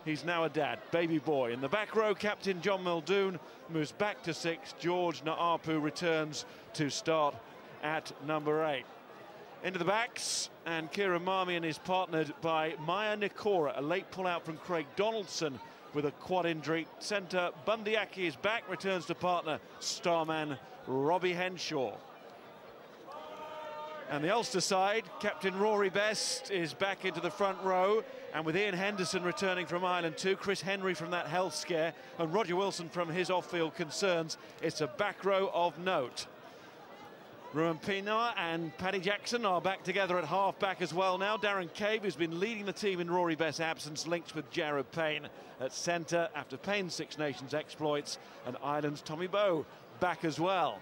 he's now a dad, baby boy. In the back row, captain John Muldoon moves back to 6. George Naapu returns to start at number 8. Into the backs, and Kieran Marmion is partnered by Maya Nikora, a late pull-out from Craig Donaldson with a quad injury. Centre, Bundyaki is back, returns to partner starman Robbie Henshaw. And the Ulster side, captain Rory Best is back into the front row, and with Ian Henderson returning from Ireland too, Chris Henry from that health scare, and Roger Wilson from his off-field concerns, it's a back row of note. Ruan Pienaar and Paddy Jackson are back together at half-back as well now. Darren Cave, who's been leading the team in Rory Best's absence, links with Jared Payne at centre after Payne's Six Nations exploits, and Ireland's Tommy Bowe back as well.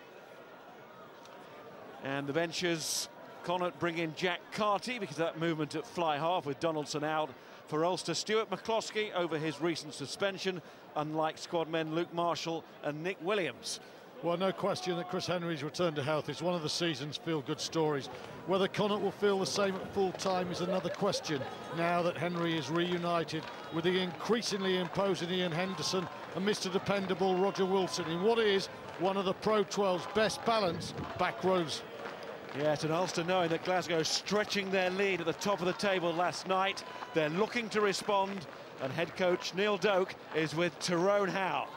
And the benches, Connacht bring in Jack Carty because of that movement at fly half with Donaldson out. For Ulster, Stuart McCloskey over his recent suspension, unlike squad men Luke Marshall and Nick Williams. Well, no question that Chris Henry's return to health is one of the season's feel-good stories. Whether Connacht will feel the same at full time is another question, now that Henry is reunited with the increasingly imposing Ian Henderson and Mr. Dependable Roger Wilson in what is one of the Pro 12's best balanced back rows. Yes, and Ulster knowing that Glasgow stretching their lead at the top of the table last night. They're looking to respond, and head coach Neil Doak is with Tyrone Howe.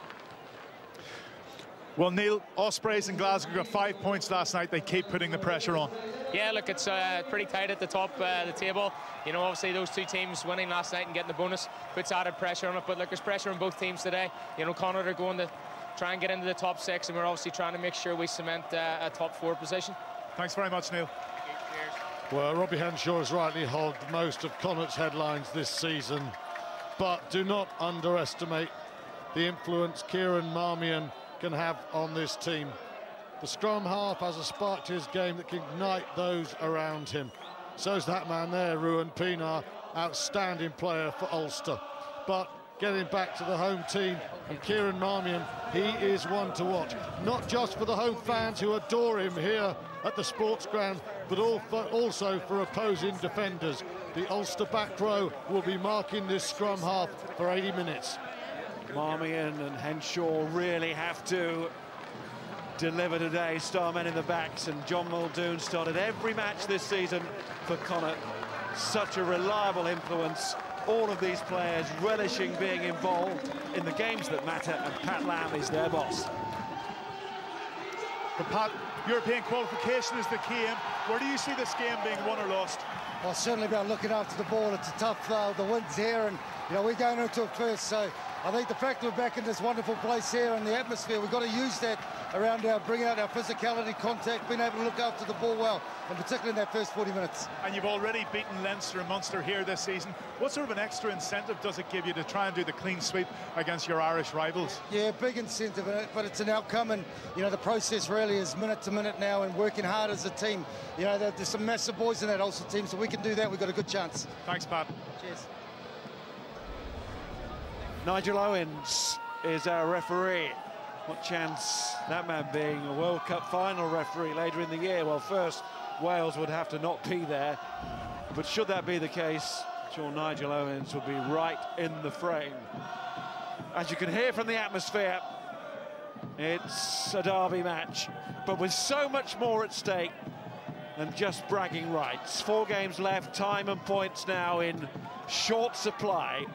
Well, Neil, Ospreys and Glasgow got 5 points last night. They keep putting the pressure on. Yeah, look, it's pretty tight at the top of the table. You know, obviously those two teams winning last night and getting the bonus puts added pressure on it. But look, there's pressure on both teams today. You know, Connacht are going to try and get into the top 6, and we're obviously trying to make sure we cement a top 4 position. Thanks very much, Neil. Well, Robbie Henshaw has rightly hogged most of Connacht's headlines this season, but do not underestimate the influence Kieran Marmion can have on this team. The scrum half has a spark to his game that can ignite those around him. So's that man there, Ruan Pienaar, outstanding player for Ulster. But getting back to the home team and Kieran Marmion, he is one to watch. Not just for the home fans who adore him here at the sports ground, but also for opposing defenders. The Ulster back row will be marking this scrum half for 80 minutes. Marmion and Henshaw really have to deliver today, starmen in the backs, and John Muldoon started every match this season for Connacht. Such a reliable influence, all of these players relishing being involved in the games that matter, and Pat Lam is their boss. For Pat, European qualification is the key aim. Where do you see this game being won or lost? Well, certainly about looking after the ball. It's a tough, the wind's here, and you know, we're going into it first, so I think the fact we're back in this wonderful place here and the atmosphere, we've got to use that around bringing out our physicality, contact, being able to look after the ball well, and particularly in that first 40 minutes. And you've already beaten Leinster and Munster here this season. What sort of an extra incentive does it give you to try and do the clean sweep against your Irish rivals? Yeah, big incentive, but it's an outcome, and you know, the process really is minute to minute now and working hard as a team. You know, there's some massive boys in that Ulster team, so we can do that. We've got a good chance. Thanks, Pat. Cheers. Nigel Owens is our referee. What chance that man being a World Cup final referee later in the year? Well, first, Wales would have to not be there. But should that be the case, I'm sure Nigel Owens will be right in the frame. As you can hear from the atmosphere, it's a derby match, but with so much more at stake than just bragging rights. 4 games left, time and points now in short supply.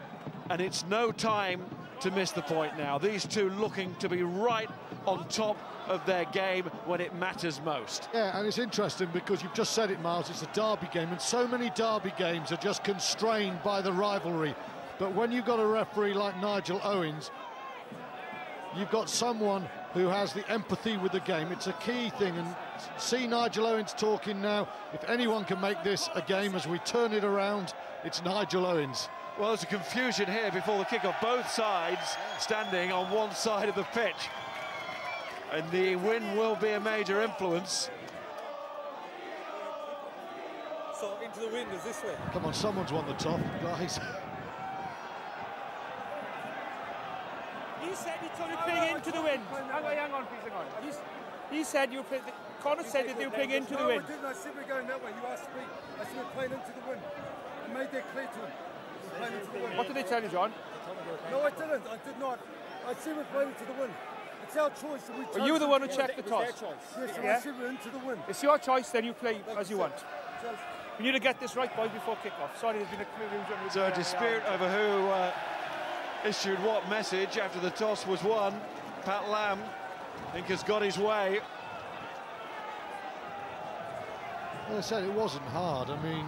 And it's no time to miss the point now. These two looking to be right on top of their game when it matters most. Yeah, and it's interesting because you've just said it, Miles, it's a derby game, and so many derby games are just constrained by the rivalry. But when you've got a referee like Nigel Owens, you've got someone who has the empathy with the game. It's a key thing, and see Nigel Owens talking now. If anyone can make this a game as we turn it around, it's Nigel Owens. Well, there's a confusion here before the kick-off. Both sides standing on one side of the pitch. And the wind will be a major influence. So into the wind is this way. Come on, someone's won the top, guys. He said he took it playing into the wind. Hang on, please, hang on. He said you played. Connacht said that they were playing into the wind. I said we're going that way. You asked me. I said we're playing into the wind. I made that clear to him. playing into the win. What did they tell you, John? No, I didn't. I did not. I said we're playing into the win. It's our choice. Are you the one who checked the toss? Yes, Yeah. I said we're into the win. It's your choice, then you play as you want. We need to get this right, boys, before kick-off. Sorry, there's been a confusion. So a dispute over who issued what message after the toss was won. Pat Lam, I think, has got his way. As I said, it wasn't hard. I mean,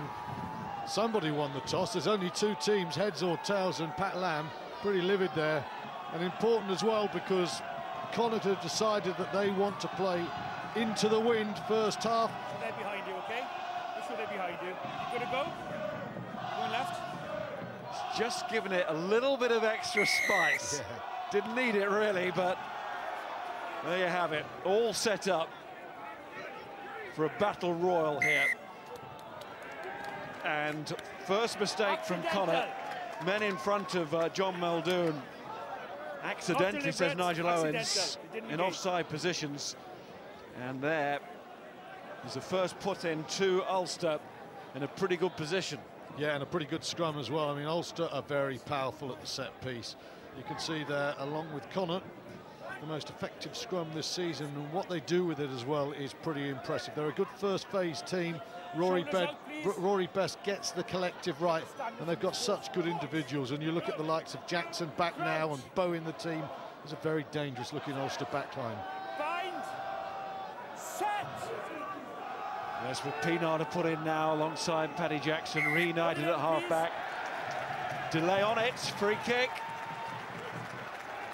somebody won the toss. There's only two teams, heads or tails, and Pat Lam pretty livid there. And important as well because Connacht have decided that they want to play into the wind first half. So they're behind you, okay? That's what they're behind you. You gonna go? Going left? Just giving it a little bit of extra spice. Yeah. Didn't need it really, but there you have it. All set up for a battle royal here. And first mistake from Connacht. Men in front of John Muldoon. Accidentally, says Nigel Owens, in offside positions. And there is the first put in to Ulster in a pretty good position. Yeah, and a pretty good scrum as well. I mean, Ulster are very powerful at the set piece. You can see there, along with Connacht, the most effective scrum this season, and what they do with it as well is pretty impressive. They're a good first phase team. Rory Best gets the collective right, and they've got such good individuals. And you look at the likes of Jackson back now and Bow in the team. It's a very dangerous looking Ulster backline. Bind! Set! There's with Pienaar to put in now alongside Paddy Jackson, reunited at half-back. Delay on it, free kick.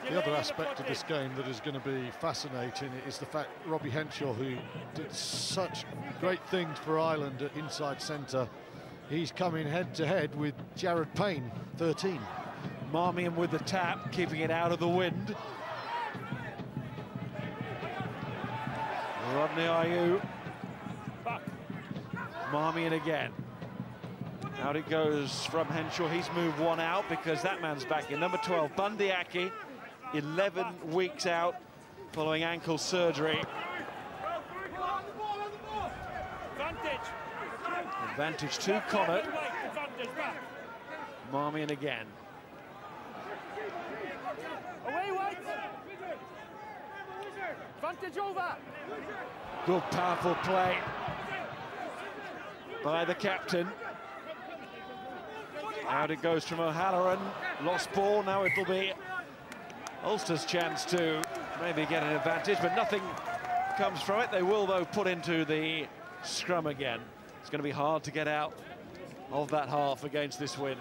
The other aspect of this game that is going to be fascinating is the fact Robbie Henshaw, who did such great things for Ireland at inside centre, he's coming head-to-head with Jared Payne, 13. Marmion with the tap, keeping it out of the wind. Rodney Ayew. Marmion again. Out it goes from Henshaw. He's moved one out because that man's back in. Number 12, Bundyaki, 11 weeks out following ankle surgery. Advantage to Connacht. Marmion again. Away, White! Advantage over! Good, powerful play by the captain. Out it goes from O'Halloran. Lost ball. Now it'll be Ulster's chance to maybe get an advantage, but nothing comes from it. They will, though, put into the scrum again. It's going to be hard to get out of that half against this wind.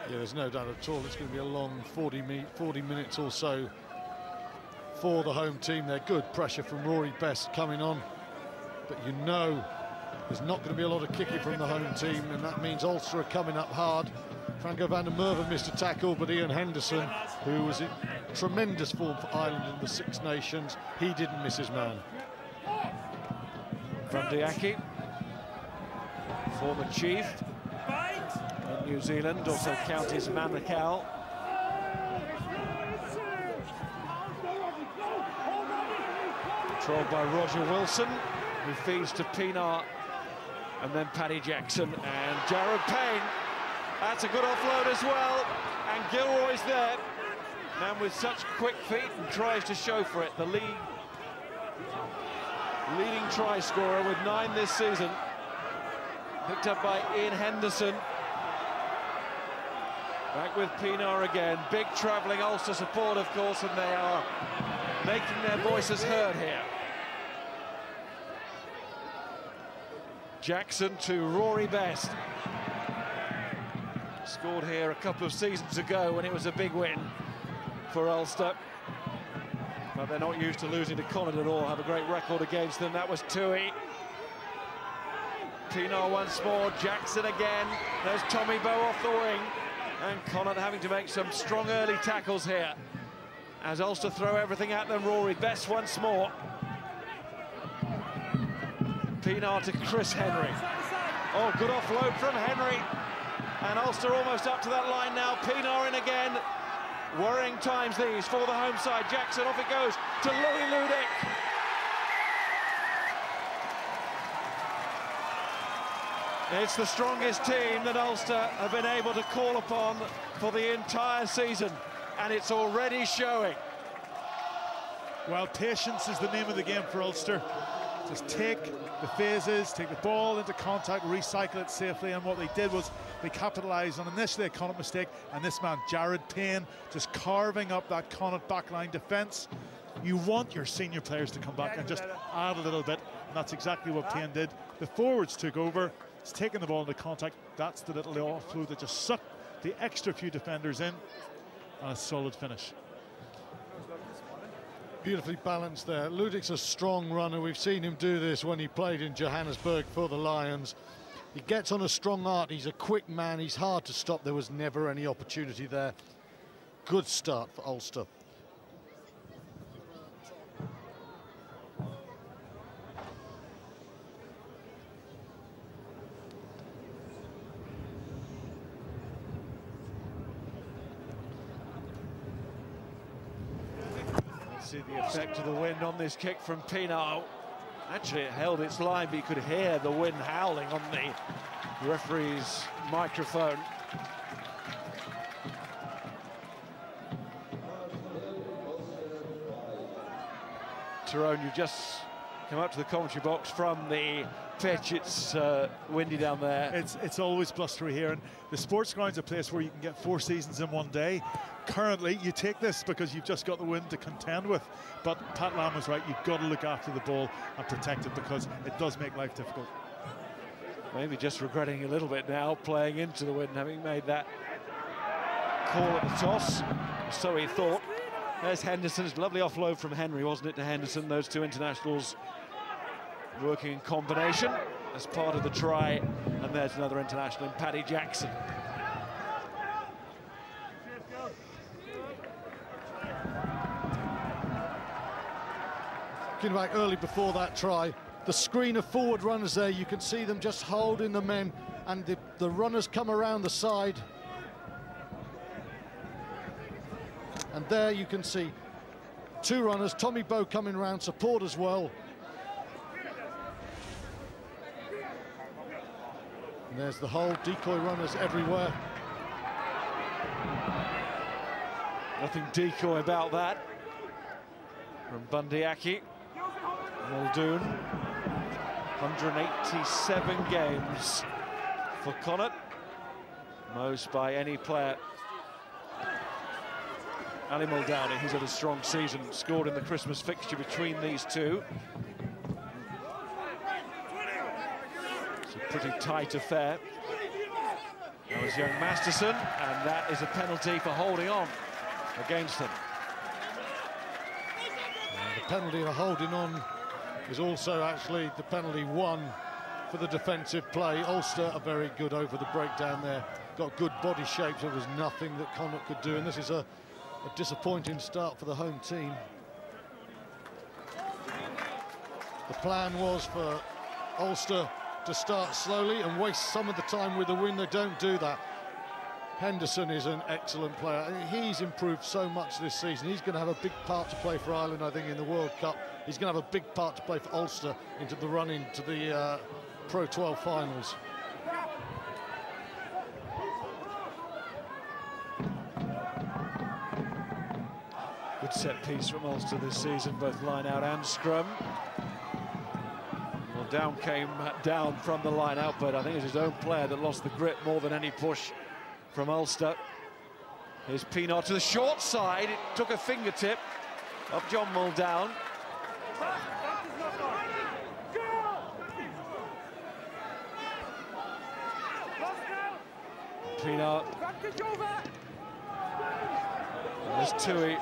Yeah, there's no doubt at all. It's going to be a long 40 minutes or so for the home team. They're good pressure from Rory Best coming on, but you know there's not going to be a lot of kicking from the home team, and that means Ulster are coming up hard. Franco van der Merwe missed a tackle, but Ian Henderson, who was in tremendous form for Ireland in the Six Nations, he didn't miss his man. Bundyaki, former chief in New Zealand, also counties Manukau. Controlled by Roger Wilson, who feeds to Pienaar, and then Paddy Jackson and Jared Payne. That's a good offload as well, and Gilroy's there. Man with such quick feet and tries to show for it. The leading try scorer with 9 this season. Picked up by Ian Henderson. Back with Pienaar again. Big travelling Ulster support, of course, and they are making their voices heard here. Jackson to Rory Best. Scored here a couple of seasons ago when it was a big win for Ulster. But they're not used to losing to Connacht at all, have a great record against them. That was Tui. Pienaar once more, Jackson again. There's Tommy Bow off the wing. And Connacht having to make some strong early tackles here as Ulster throw everything at them. Rory Best once more. Pienaar to Chris Henry. Oh, good offload from Henry. And Ulster almost up to that line now. Pienaar in again. Worrying times these for the home side. Jackson, off it goes to Louis Ludick. It's the strongest team that Ulster have been able to call upon for the entire season, and it's already showing. Well, patience is the name of the game for Ulster. Just take the phases, take the ball into contact, recycle it safely, and what they did was they capitalised on initially a Connacht mistake, and this man, Jared Payne, just carving up that Connacht backline defence. You want your senior players to come back and just add a little bit, and that's exactly what Payne did. The forwards took over. It's taking the ball into contact. That's the little offload that just sucked the extra few defenders in, and a solid finish. Beautifully balanced there. Ludwig's a strong runner. We've seen him do this when he played in Johannesburg for the Lions. He gets on a strong arc. He's a quick man. He's hard to stop. There was never any opportunity there. Good start for Ulster. See the effect of the wind on this kick from Pienaar. Actually, it held its line, but you could hear the wind howling on the referee's microphone. Tyrone, you've just come up to the commentary box from the pitch. It's windy down there. It's always blustery here, and the sports ground's a place where you can get 4 seasons in one day. Currently, you take this because you've just got the wind to contend with, but Pat Lam was right. You've got to look after the ball and protect it because it does make life difficult. Maybe just regretting a little bit now, playing into the wind, having made that call at the toss. So he thought. There's Henderson's lovely offload from Henry, wasn't it, to Henderson? Those two internationals working in combination as part of the try. And there's another international in Paddy Jackson. Looking back early before that try, the screen of forward runners there, you can see them just holding the men, and the runners come around the side. And there you can see 2 runners, Tommy Bowe coming round, support as well. And there's the whole decoy runners everywhere. Nothing decoy about that. From Bundyaki. Muldoon. 187 games for Connacht. Most by any player. Ali Muldowney, he's had a strong season, scored in the Christmas fixture between these two. It's a pretty tight affair. That was young Masterson, and that is a penalty for holding on against them. And the penalty for holding on is also actually the penalty won for the defensive play. Ulster are very good over the breakdown there. Got good body shapes. There was nothing that Connacht could do, and this is a disappointing start for the home team. The plan was for Ulster to start slowly and waste some of the time with the wind. They don't do that. Henderson is an excellent player. He's improved so much this season. He's going to have a big part to play for Ireland, I think, in the World Cup. He's going to have a big part to play for Ulster into the run into the Pro 12 finals. Good set piece from Ulster this season, both line out and scrum. Well, Down came down from the line out, but I think it's his own player that lost the grip more than any push from Ulster. Here's Pienaar to the short side. It took a fingertip of John Muldown. Pienaar. There's Tui.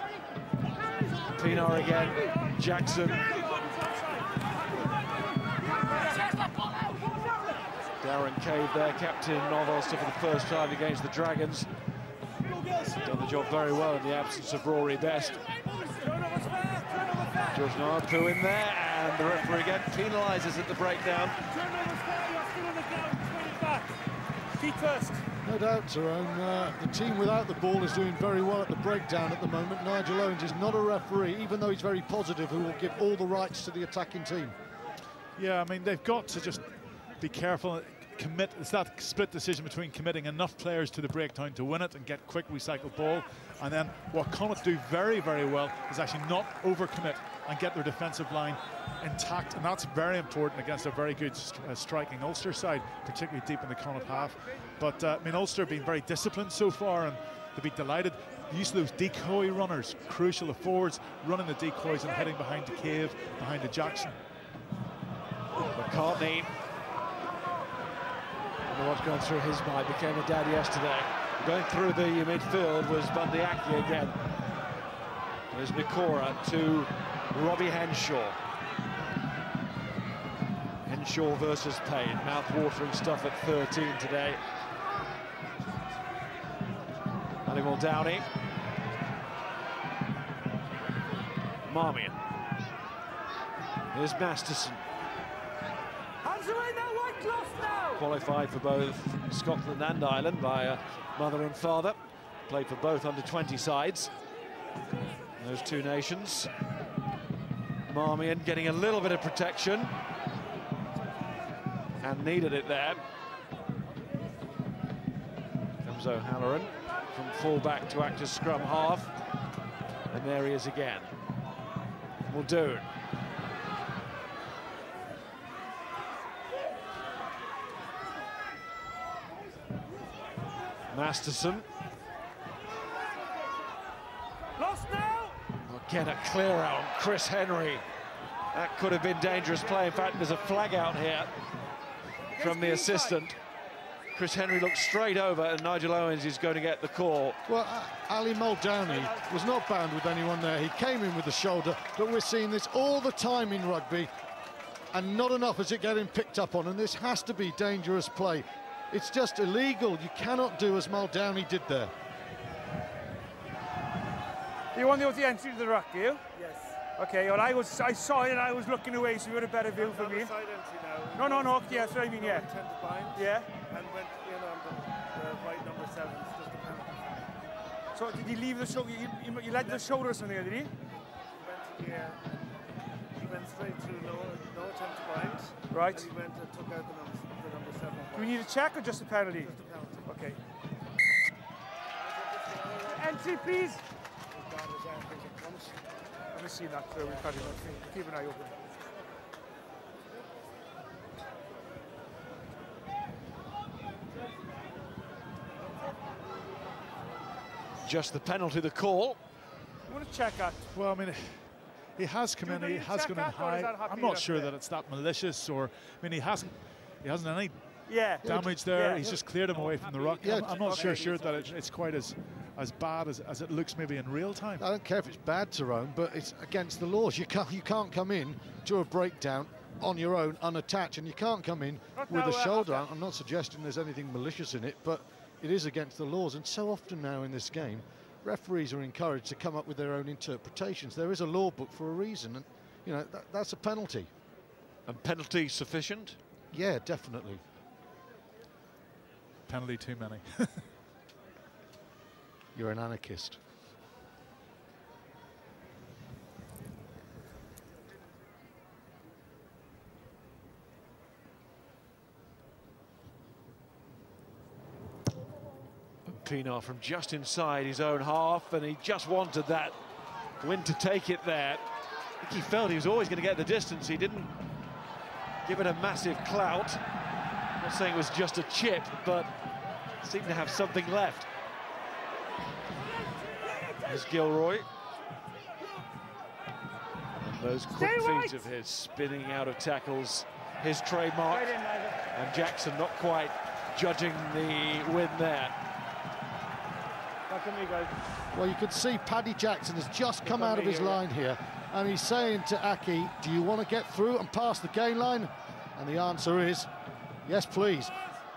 Pienaar again. Jackson. Darren Cave there, captain of Ulster for the first time against the Dragons. Done the job very well in the absence of Rory Best. George Nwapu in there, and the referee again penalises at the breakdown. Feet first. No doubt, Tyrone. The team without the ball is doing very well at the breakdown at the moment. Nigel Owens is not a referee, even though he's very positive, who will give all the rights to the attacking team. Yeah, I mean, they've got to just be careful. commit. It's that split decision between committing enough players to the breakdown to win it and get quick recycled ball, and then what Connacht do very, very well is actually not overcommit and get their defensive line intact, and that's very important against a very good striking Ulster side, particularly deep in the Connacht half. But I mean, Ulster have been very disciplined so far, and they'll be delighted. The use of those decoy runners, crucial. The forwards running the decoys and heading behind the Cave, behind the Jackson. McCartney, I don't know what's going through his mind, became a dad yesterday. Going through the midfield was Bundyaki again. There's Nikora to Robbie Henshaw. Henshaw versus Payne, mouth-watering stuff at 13 today. Animal Downey. Marmion. Here's Masterson. Hands away now, white cloth now! Qualified for both Scotland and Ireland by a mother and father. Played for both under-20 sides. Those two nations. Marmion getting a little bit of protection. And needed it there. Comes O'Halloran from full-back to act as scrum half. And there he is again. Muldoon. Masterson. Lost now! Again, a clear out on Chris Henry. That could have been dangerous play. In fact, there's a flag out here from the assistant. Chris Henry looks straight over, and Nigel Owens is going to get the call. Well, Ali Muldowney was not bound with anyone there. He came in with the shoulder, but we're seeing this all the time in rugby, and not enough is it getting picked up on, and this has to be dangerous play. It's just illegal. You cannot do as Muldowney did there. You want to go to the entry to the ruck, do you? Yes. Okay, well, I saw it and I was looking away, so you had a better view for me. Side entry now. No, yeah, that's what I mean, yeah. Yeah. And went in on the white number 7. It's just a penalty. So did he leave the shoulder? You led the shoulder or something, did he? He went straight through, no attempt to bind. Right. And he went and took out the number 7. Do we need a check or just a penalty? Just a penalty. Okay. Entry, please. Let me see that. We've got it. Keep an eye open. Just the penalty, the call. You want to check that? Well, I mean, he has come in. He has come in high. I'm not sure that it's that malicious, or I mean, he hasn't any damage there. Yeah. He's just cleared him away from the ruck. Yeah. I'm not sure that it's quite as bad as it looks maybe in real time. I don't care if it's bad, Tyrone, but it's against the laws. You can't come in to a breakdown on your own, unattached, and you can't come in with a shoulder. I'm not suggesting there's anything malicious in it, but it is against the laws. And so often now in this game, referees are encouraged to come up with their own interpretations. There is a law book for a reason, and you know that's a penalty. And penalty sufficient? Yeah, definitely. Penalty too many. You're an anarchist. Pienaar from just inside his own half, and he just wanted that win to take it there. I think he felt he was always going to get the distance. He didn't give it a massive clout. I'm not saying it was just a chip, but seemed to have something left. There's Gilroy. And those quick feet of his, spinning out of tackles, his trademark. And Jackson not quite judging the win there. Well, you can see Paddy Jackson has just come out of his line here, and he's saying to Aki, do you want to get through and pass the gain line? And the answer is, yes, please.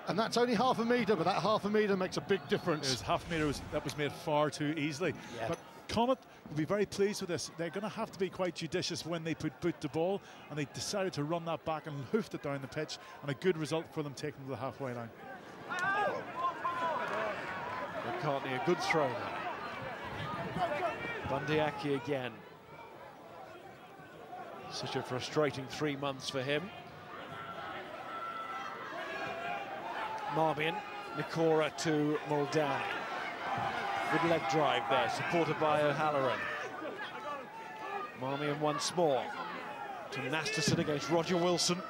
And that's only half a metre, but that half a metre makes a big difference. It was half a metre that was made far too easily. Yeah. But Connacht will be very pleased with this. They're going to have to be quite judicious when they put the ball, and they decided to run that back and hoofed it down the pitch, and a good result for them taking to the halfway line. McCartney, a good throw now. Bundyaki again. Such a frustrating 3 months for him. Marmion. Nikora to Muldowney. Good leg drive there, supported by O'Halloran. Marmion once more to Masterson against Roger Wilson.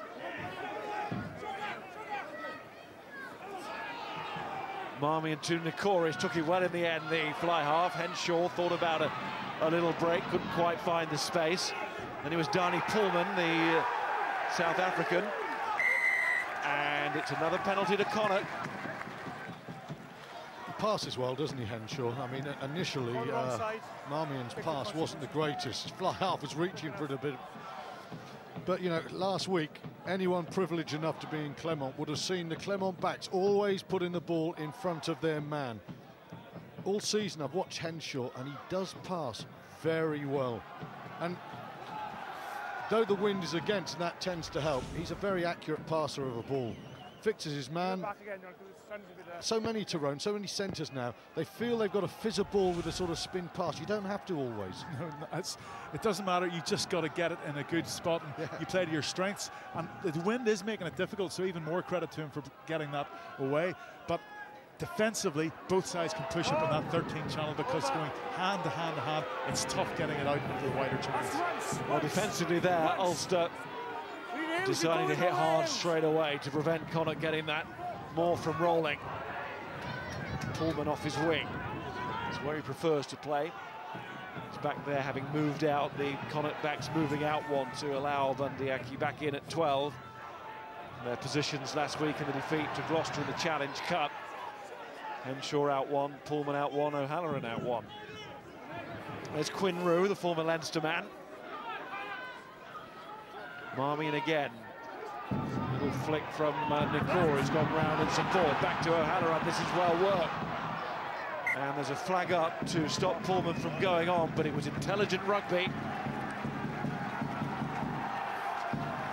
Marmion to Nikora, took it well in the end, the fly half. Henshaw thought about a little break, couldn't quite find the space. Then it was Dani Pullman, the South African. And it's another penalty to Connacht. Passes well, doesn't he, Henshaw? I mean, initially, Marmion's pass wasn't the greatest. Fly half was reaching for it a bit. But, you know, last week, anyone privileged enough to be in Clermont would have seen the Clermont backs always putting the ball in front of their man. All season, I've watched Henshaw, and he does pass very well. And though the wind is against, and that tends to help, he's a very accurate passer of a ball. Fixes his man. So many Tyrone, so many centres now, they feel they've got to fizz a ball with a sort of spin pass. You don't have to always. No, it doesn't matter. You just got to get it in a good spot, and you play to your strengths. And the wind is making it difficult, so even more credit to him for getting that away. But defensively, both sides can push up on that 13 channel, because going hand to hand to hand, it's tough getting it out into the wider channels. Well, defensively there, Ulster deciding to hit hard straight away to prevent Connacht getting that more from rolling. Pullman off his wing. It's where he prefers to play. He's back there having moved out. The Connacht backs moving out one to allow Bundyaki back in at 12. Their positions last week in the defeat to Gloucester in the Challenge Cup. Henshaw out one, Pullman out one, O'Halloran out one. There's Quinn Rue, the former Leinster man. Marmion again. Little flick from Nikora, who's gone round and some forward. Back to O'Halloran, this is well worked. And there's a flag up to stop Pullman from going on, but it was intelligent rugby.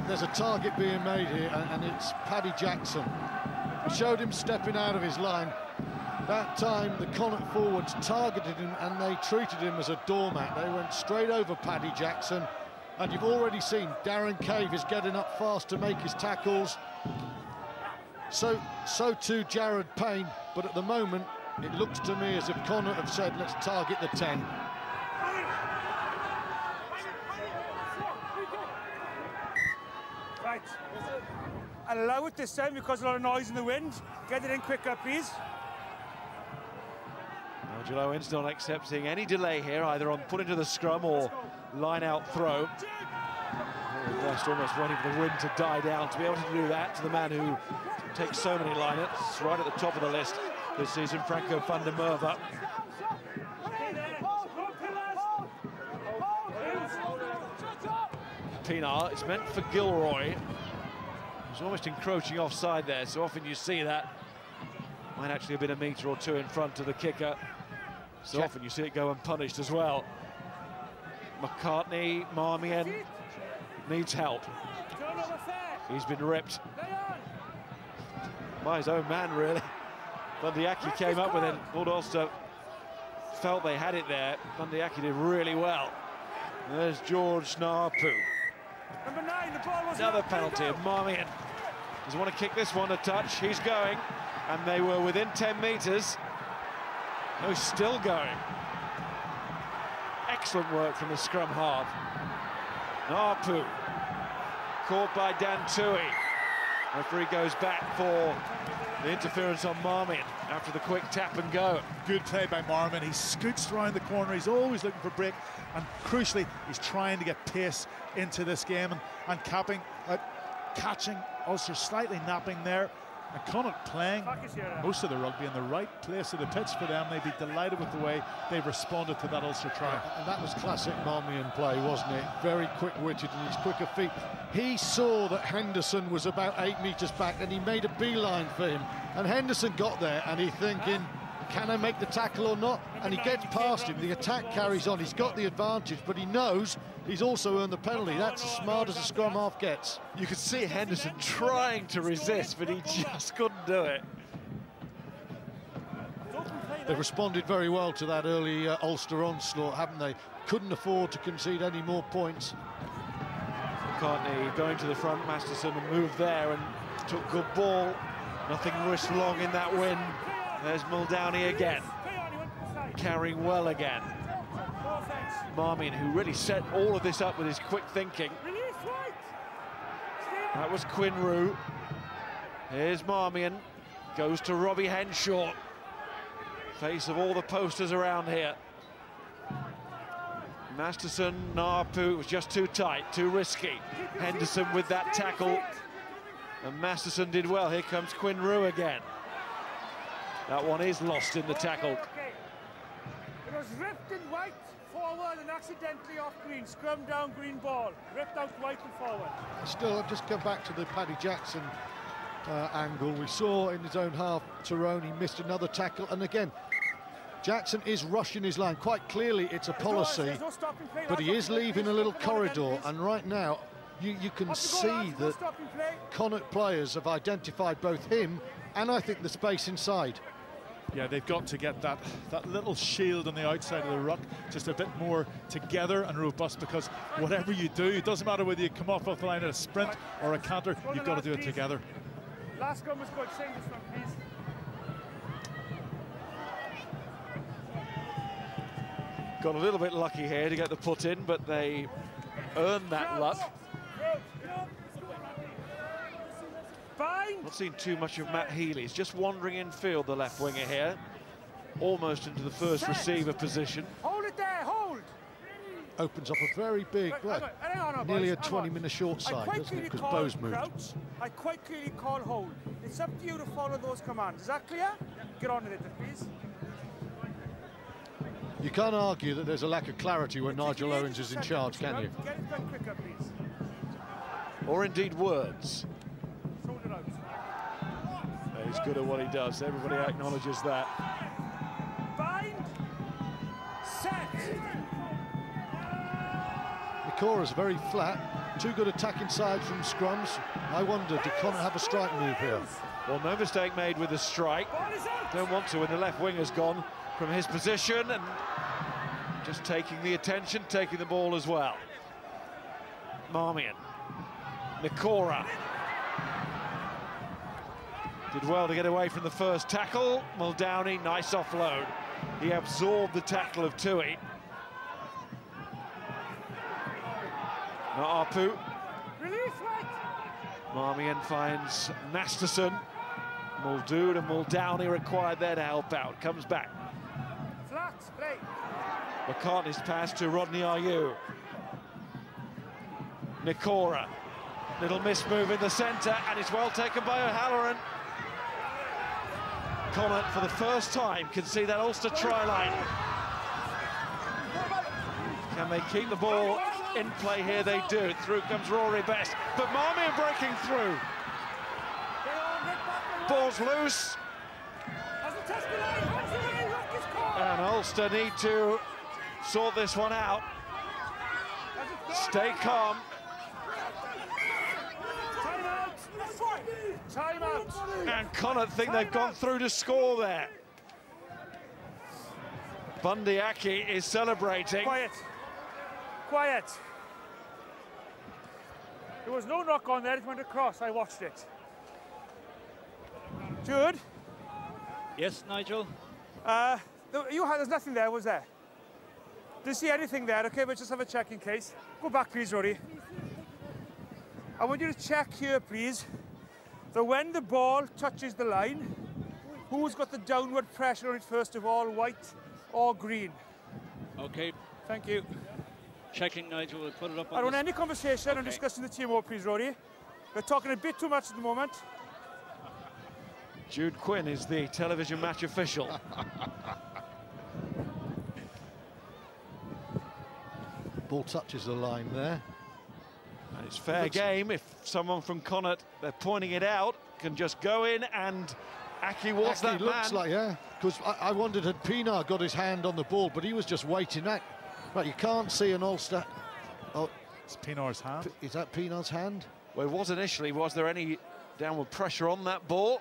There's a target being made here, and it's Paddy Jackson. We showed him stepping out of his line. That time, the Connacht forwards targeted him, and they treated him as a doormat. They went straight over Paddy Jackson. And you've already seen Darren Cave is getting up fast to make his tackles. So too Jared Payne. But at the moment, it looks to me as if Connacht have said, let's target the 10. Right. And allow it this time, because a lot of noise in the wind. Get it in quicker, please. Nigel Owens not accepting any delay here, either on put into the scrum or line-out throw. West almost waiting for the wind to die down to be able to do that to the man who takes so many line-outs, right at the top of the list this season, Franco van der Merwe. Pinar, it's meant for Gilroy. He's almost encroaching offside there, so often you see that. Might actually have been a metre or two in front of the kicker. So often you see it go unpunished as well. McCartney, Marmion needs help. He's been ripped by his own man, really. Bundyaki came up with it. Lord Ulster felt they had it there. Bundyaki did really well. There's George Napu. Number 9, the ball was another penalty, and Marmion doesn't want to kick this one a touch. He's going, and they were within 10 metres. No, still going. Excellent work from the scrum half. Napu caught by Dan Tui. Referee goes back for the interference on Marmion after the quick tap and go. Good play by Marmion. He scoots around the corner. He's always looking for break, and crucially, he's trying to get pace into this game and catching Ulster slightly napping there. And Connacht playing most of the rugby in the right place of the pitch for them. They'd be delighted with the way they've responded to that Ulster try. And that was classic Marmion play, wasn't it? Very quick-witted in his quicker feet. He saw that Henderson was about 8 metres back, and he made a beeline for him. And Henderson got there, and he's thinking, can I make the tackle or not? And he gets past him. The attack carries on. He's got the advantage, but he knows he's also earned the penalty. That's as smart as a scrum half gets. You could see Henderson trying to resist, but he just couldn't do it. They've responded very well to that early Ulster onslaught, haven't they? Couldn't afford to concede any more points. McCartney going to the front, Masterson moved there and took good ball Nothing risked long in that win. There's Muldowney again, carrying well again. Marmion, who really set all of this up with his quick thinking. That was Quinn. Here's Marmion, goes to Robbie Henshaw. Face of all the posters around here. Masterson, Napu, was just too tight, too risky. Henderson with that tackle. And Masterson did well. Here comes Quinn again. That one is lost in the tackle. It was ripped in white forward and accidentally off green. Scrum down, green ball. Ripped out white and forward. Still, I'll just come back to the Paddy Jackson angle. We saw in his own half, Tyrone, he missed another tackle. And again, Jackson is rushing his line. Quite clearly, it's a policy, but he is leaving a little corridor. And right now, you can see that Connacht players have identified both him and I think the space inside. Yeah, they've got to get that little shield on the outside of the ruck just a bit more together and robust, because whatever you do, it doesn't matter whether you come off the line at a sprint or a canter, you've got to do it together. Last scrum was good. Sing this one, please. Got a little bit lucky here to get the put in, but they earned that luck. Not seen too much of Matt Healy. He's just wandering in field, the left winger here. Almost into the first receiver position. Hold it there, hold! Opens up a very big, nearly a 20-minute short side, doesn't it? Because Bo's moved. Crouch. I quite clearly call hold. It's up to you to follow those commands. Is that clear? Get on with it, please. You can't argue that there's a lack of clarity when Nigel Owens is in charge, can you? Get it done quicker, please. Or indeed words. Sort it out. He's good at what he does. Everybody acknowledges that. Bind. Set. Nicora's very flat. Too good attacking side from scrums. I wonder, did Connacht have a strike move here? Well, no mistake made with the strike. Don't want to when the left winger's gone from his position and just taking the attention, taking the ball as well. Marmion. Nicora. Did well to get away from the first tackle. Muldowney, nice offload. He absorbed the tackle of Tui. Naapu. Marmion finds Masterson. Muldoon and Muldowney required there to help out. Comes back. Flat, play. McCartney's pass to Rodney Ayew. Nicora. Little miss move in the centre, and it's well taken by O'Halloran. Connacht, for the first time, can see that Ulster try line. Can they keep the ball in play here? They do. Through comes Rory Best, but Marmion breaking through. Ball's loose. And Ulster need to sort this one out. Stay calm. Time out. And Connacht think they've gone through to score there. Bundy Aki is celebrating. Quiet. Quiet. There was no knock on there, it went across, I watched it. Jude? Yes, Nigel? There's nothing there, was there? Did you see anything there? Okay, but just have a check in case. Go back, please, Rory. I want you to check here, please, that when the ball touches the line, who's got the downward pressure on it first of all, white or green? Okay. Thank you. Checking, Nigel. We'll put it up on I don't want any conversation on discussing the team more, please, Rory. We're talking a bit too much at the moment. Jude Quinn is the television match official. Ball touches the line there. And it's fair game if someone from Connacht, they're pointing it out, can just go in and Aki was that man. Looks like, yeah, because I wondered had Pinar got his hand on the ball, but he was just waiting. Right, you can't see an Ulster. Oh, it's Pinar's hand. Is that Pinar's hand? Well, it was initially. Was there any downward pressure on that ball?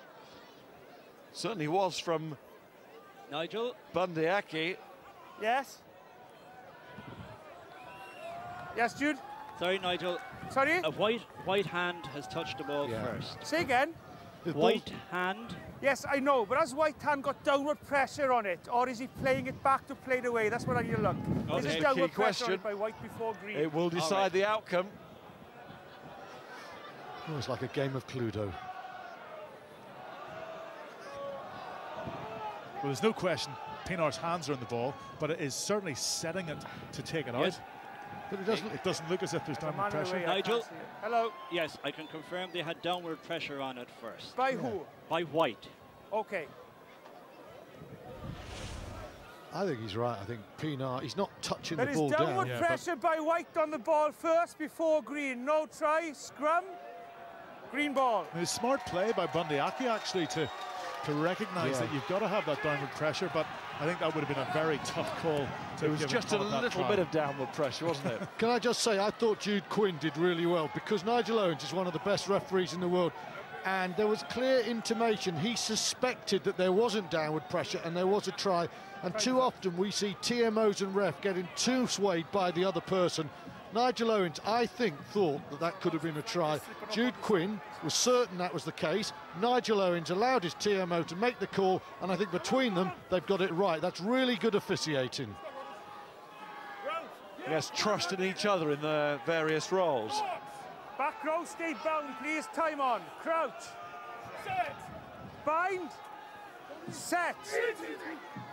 Certainly was from Nigel. Bundy Aki. Yes? Yes, Jude? Sorry, Nigel. Sorry? A white hand has touched the ball first. Say again. White hand. Yes, I know, but has White hand got downward pressure on it, or is he playing it back to play it away? That's what I need to look. Okay. Is That's it the downward key pressure on question. it by White before green? It will decide right. the outcome. Oh, it's like a game of Cluedo. Well, there's no question Pienaar's hands are on the ball, but it is certainly setting it to take it Yes. out. But it doesn't look as if there's downward Man in the pressure. way, I can't Nigel? see it. Hello, Yes, I can confirm they had downward pressure on it first. by who? By White. Okay. I think he's right. I think Pienaar, he's not touching There the is ball downward down. pressure by White on the ball first before green. No try, scrum, green ball. It was smart play by Bundy Aki actually to recognise that you've got to have that downward pressure, but I think that would have been a very tough call to It was give just a Connacht that little try. bit of downward pressure, wasn't it? Can I just say, I thought Jude Quinn did really well, because Nigel Owens is one of the best referees in the world, and there was clear intimation. He suspected that there wasn't downward pressure and there was a try, and too often we see TMOs and ref getting too swayed by the other person. Nigel Owens, I think, thought that that could have been a try. Jude Quinn was certain that was the case. Nigel Owens allowed his TMO to make the call, and I think between them, they've got it right. That's really good officiating. Yes, trust in each other in their various roles. Back row, stay bound, please. Time on. Crouch. Set. Bind. Set.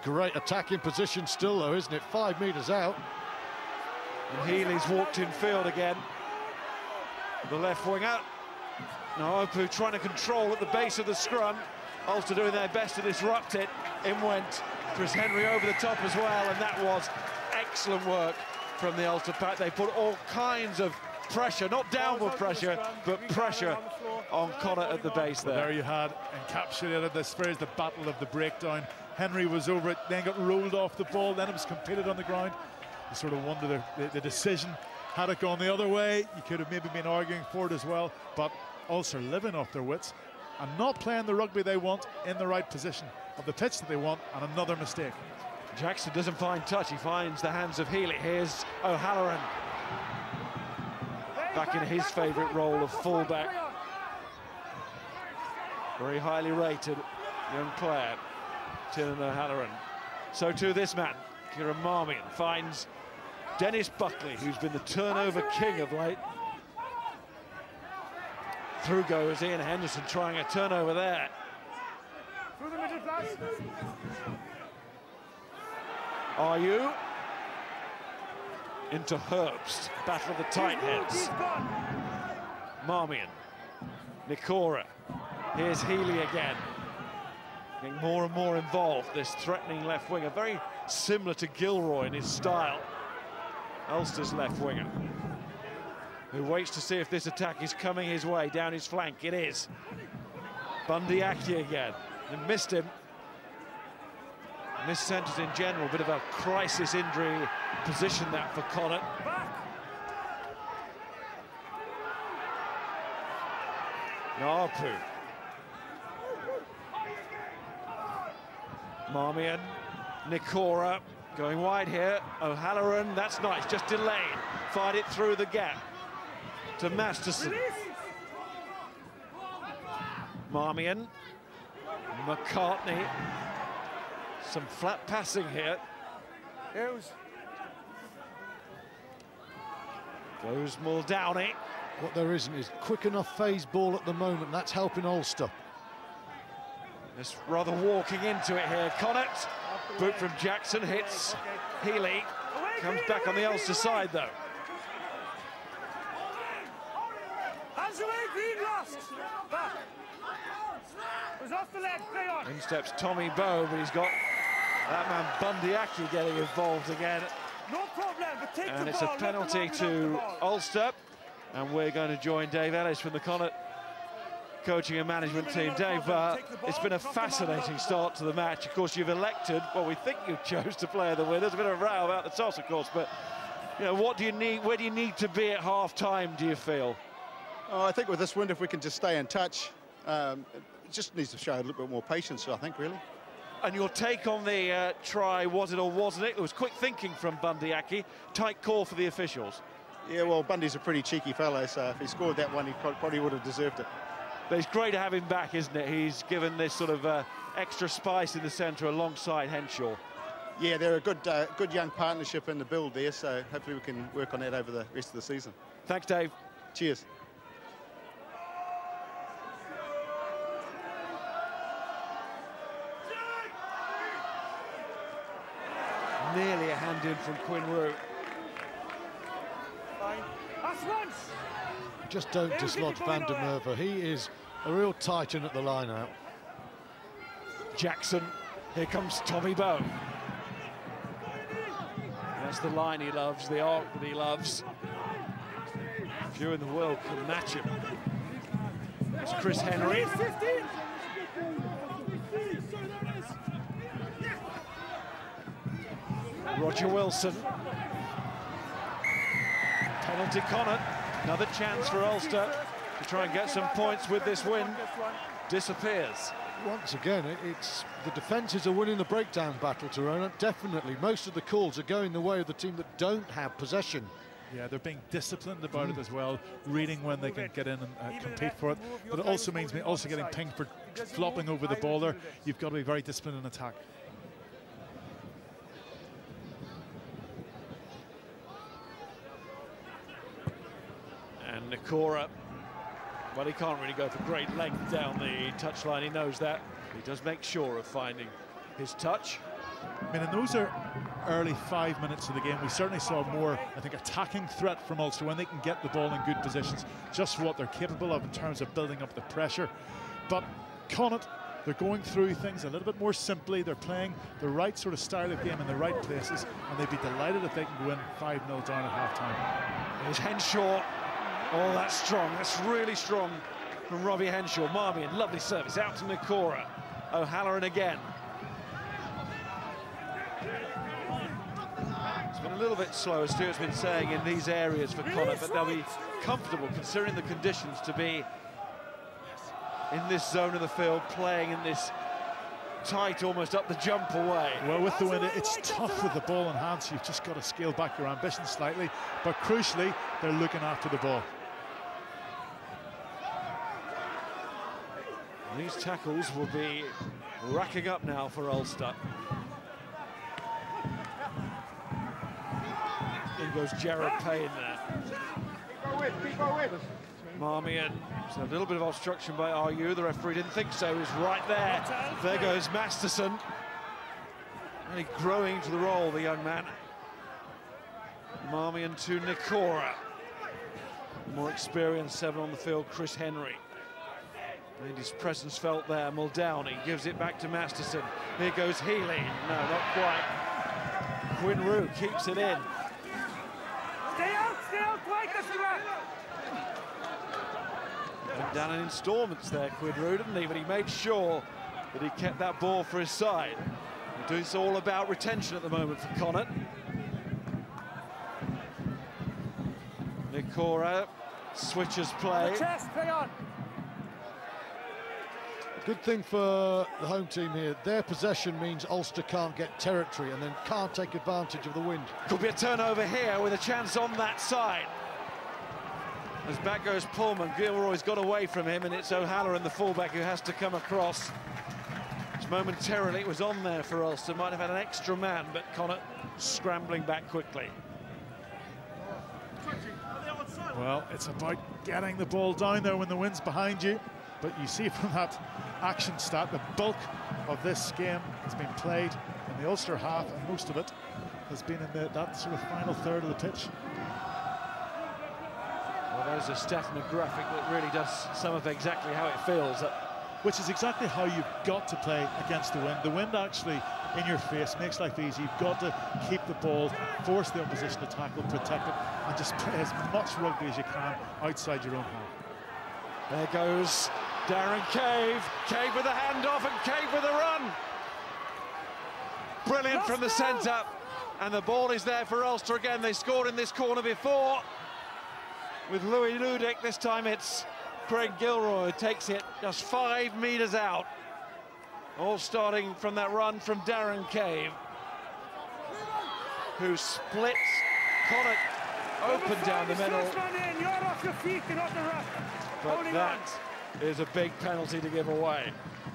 Great attacking position still, though, isn't it? 5 metres out. And Healy's walked in field again. The left winger. Now Opu trying to control at the base of the scrum. Ulster doing their best to disrupt it. In went Chris Henry over the top as well, and that was excellent work from the Ulster pack. They put all kinds of pressure, not downward pressure, but pressure on Connacht at the base Well, there there. you had encapsulated this phrase, the battle of the breakdown. Henry was over it, then got rolled off the ball, then it was completed on the ground. You sort of wonder the decision. Had it gone the other way, you could have maybe been arguing for it as well, but Ulster living off their wits and not playing the rugby they want in the right position of the pitch that they want, and another mistake. Jackson doesn't find touch, he finds the hands of Healy. Here's O'Halloran, back in his favourite role of fullback. Very highly rated young player, Tiernan O'Halloran. So too this man, Kieran Marmion, finds Dennis Buckley, who's been the turnover king of late. Through goes Ian Henderson, trying a turnover there. Through the middle, plus. Are you? Into Herbst, battle of the tight heads. Marmion, Nikora, here's Healy again. Getting more and more involved, this threatening left winger, very similar to Gilroy in his style. Ulster's left winger, who waits to see if this attack is coming his way, down his flank. It is. Bundy Aki again, and missed him. Missed centres in general, bit of a crisis injury position that for Connacht. Napu. Marmion, Nikora, going wide here. O'Halloran, that's nice, just delayed. Fired it through the gap to Masterson. Marmion, McCartney. Some flat passing here. Goes Muldowney. What there isn't is quick enough phase ball at the moment. That's helping Ulster. Just rather walking into it here. Connacht, boot from Jackson, hits Healy. Comes back on the Ulster side though. Hands away, green lost. Back. It was off the leg, play on. In steps Tommy Bowe, but he's got that man Bundy Aki getting involved again. No problem, but take And the it's ball. a penalty let them to have the ball. Ulster. And we're going to join Dave Ellis from the Connacht coaching and management team. Dave, it's been a fascinating start to the match. Of course, you've elected, well, we think you chose to play the win. There's a bit of a row about the toss, of course, but you know, what do you need? Where do you need to be at half-time, do you feel? Oh, I think with this wind, if we can just stay in touch, it just needs to show a little bit more patience, I think, really. And your take on the try, was it or wasn't it? It was quick thinking from Bundy Aki. Tight call for the officials. Yeah, well, Bundy's a pretty cheeky fellow, so if he scored that one, he probably would have deserved it. But it's great to have him back, isn't it? He's given this sort of extra spice in the centre alongside Henshaw. Yeah, they're a good young partnership in the build there, so hopefully we can work on that over the rest of the season. Thanks, Dave. Cheers. Nearly a hand in from Quinn Root. Just don't dislodge Van der Merwe. He is a real titan at the line out. Jackson, here comes Tommy Bowe. That's the line he loves, the arc that he loves. Few in the world can match him. It's Chris Henry. Roger Wilson. Penalty Connacht. Another chance for Ulster to try and get some points with this win. Disappears. Once again, it's the defences are winning the breakdown battle, Tyrone. Definitely, most of the calls are going the way of the team that don't have possession. Yeah, they're being disciplined about it as well, reading when they can get in and compete for it. But it also means also getting pinged for flopping over the ball there. You've got to be very disciplined in attack. And Nikora, well, he can't really go for great length down the touchline. He knows that. He does make sure of finding his touch. I mean, and those are early 5 minutes of the game. We certainly saw more, I think, attacking threat from Ulster when they can get the ball in good positions, just for what they're capable of in terms of building up the pressure. But Connacht, they're going through things a little bit more simply. They're playing the right sort of style of game in the right places, and they'd be delighted if they can win 5-0 down at half-time. Here's Henshaw. Oh, that's strong. That's really strong from Robbie Henshaw. Marmion, lovely service out to Nikora. O'Halloran again. It's been a little bit slow, as Stuart's been saying, in these areas for Connacht, but they'll be comfortable considering the conditions to be in this zone of the field, playing in this tight, almost up the jump away. Well, with the wind, it's tough with the ball in hand, so you've just got to scale back your ambition slightly. But crucially, they're looking after the ball. These tackles will be racking up now for Ulster. In goes Jared Payne there. Marmion, so a little bit of obstruction by RU. The referee didn't think so. He was right there. There goes Masterson. Really growing to the role, the young man. Marmion to Nikora. More experienced 7 on the field, Chris Henry. And his presence felt there. Muldowney gives it back to Masterson. Here goes Healy. No, not quite. Quinn Root keeps it in. Stay out, quick, Went down in instalments there, Quinn Root, didn't he? But he made sure that he kept that ball for his side. It's all about retention at the moment for Connacht. Nikora switches play. Play on. Good thing for the home team here, their possession means Ulster can't get territory and then can't take advantage of the wind. Could be a turnover here with a chance on that side. As back goes Pullman, Gilroy's got away from him, and it's O'Halloran, the fullback, who has to come across. Just momentarily, it was on there for Ulster. Might have had an extra man, but Connacht scrambling back quickly. Well, it's about getting the ball down there when the wind's behind you. But you see from that action stat, the bulk of this game has been played in the Ulster half, and most of it has been in that sort of final third of the pitch. Well, there's a Stefan graphic that really does sum up exactly how it feels. Which is exactly how you've got to play against the wind. The wind actually in your face makes life easy. You've got to keep the ball, force the opposition to tackle, protect it, and just play as much rugby as you can outside your own half. There goes Darren Cave. Cave with a handoff and Cave with a run. Brilliant from the centre. And the ball is there for Ulster again. They scored in this corner before with Louis Ludick. This time it's Craig Gilroy who takes it just 5 metres out. All starting from that run from Darren Cave, who splits Connacht open down the middle. You're off your feet, you're not the ruck. But that is a big penalty to give away.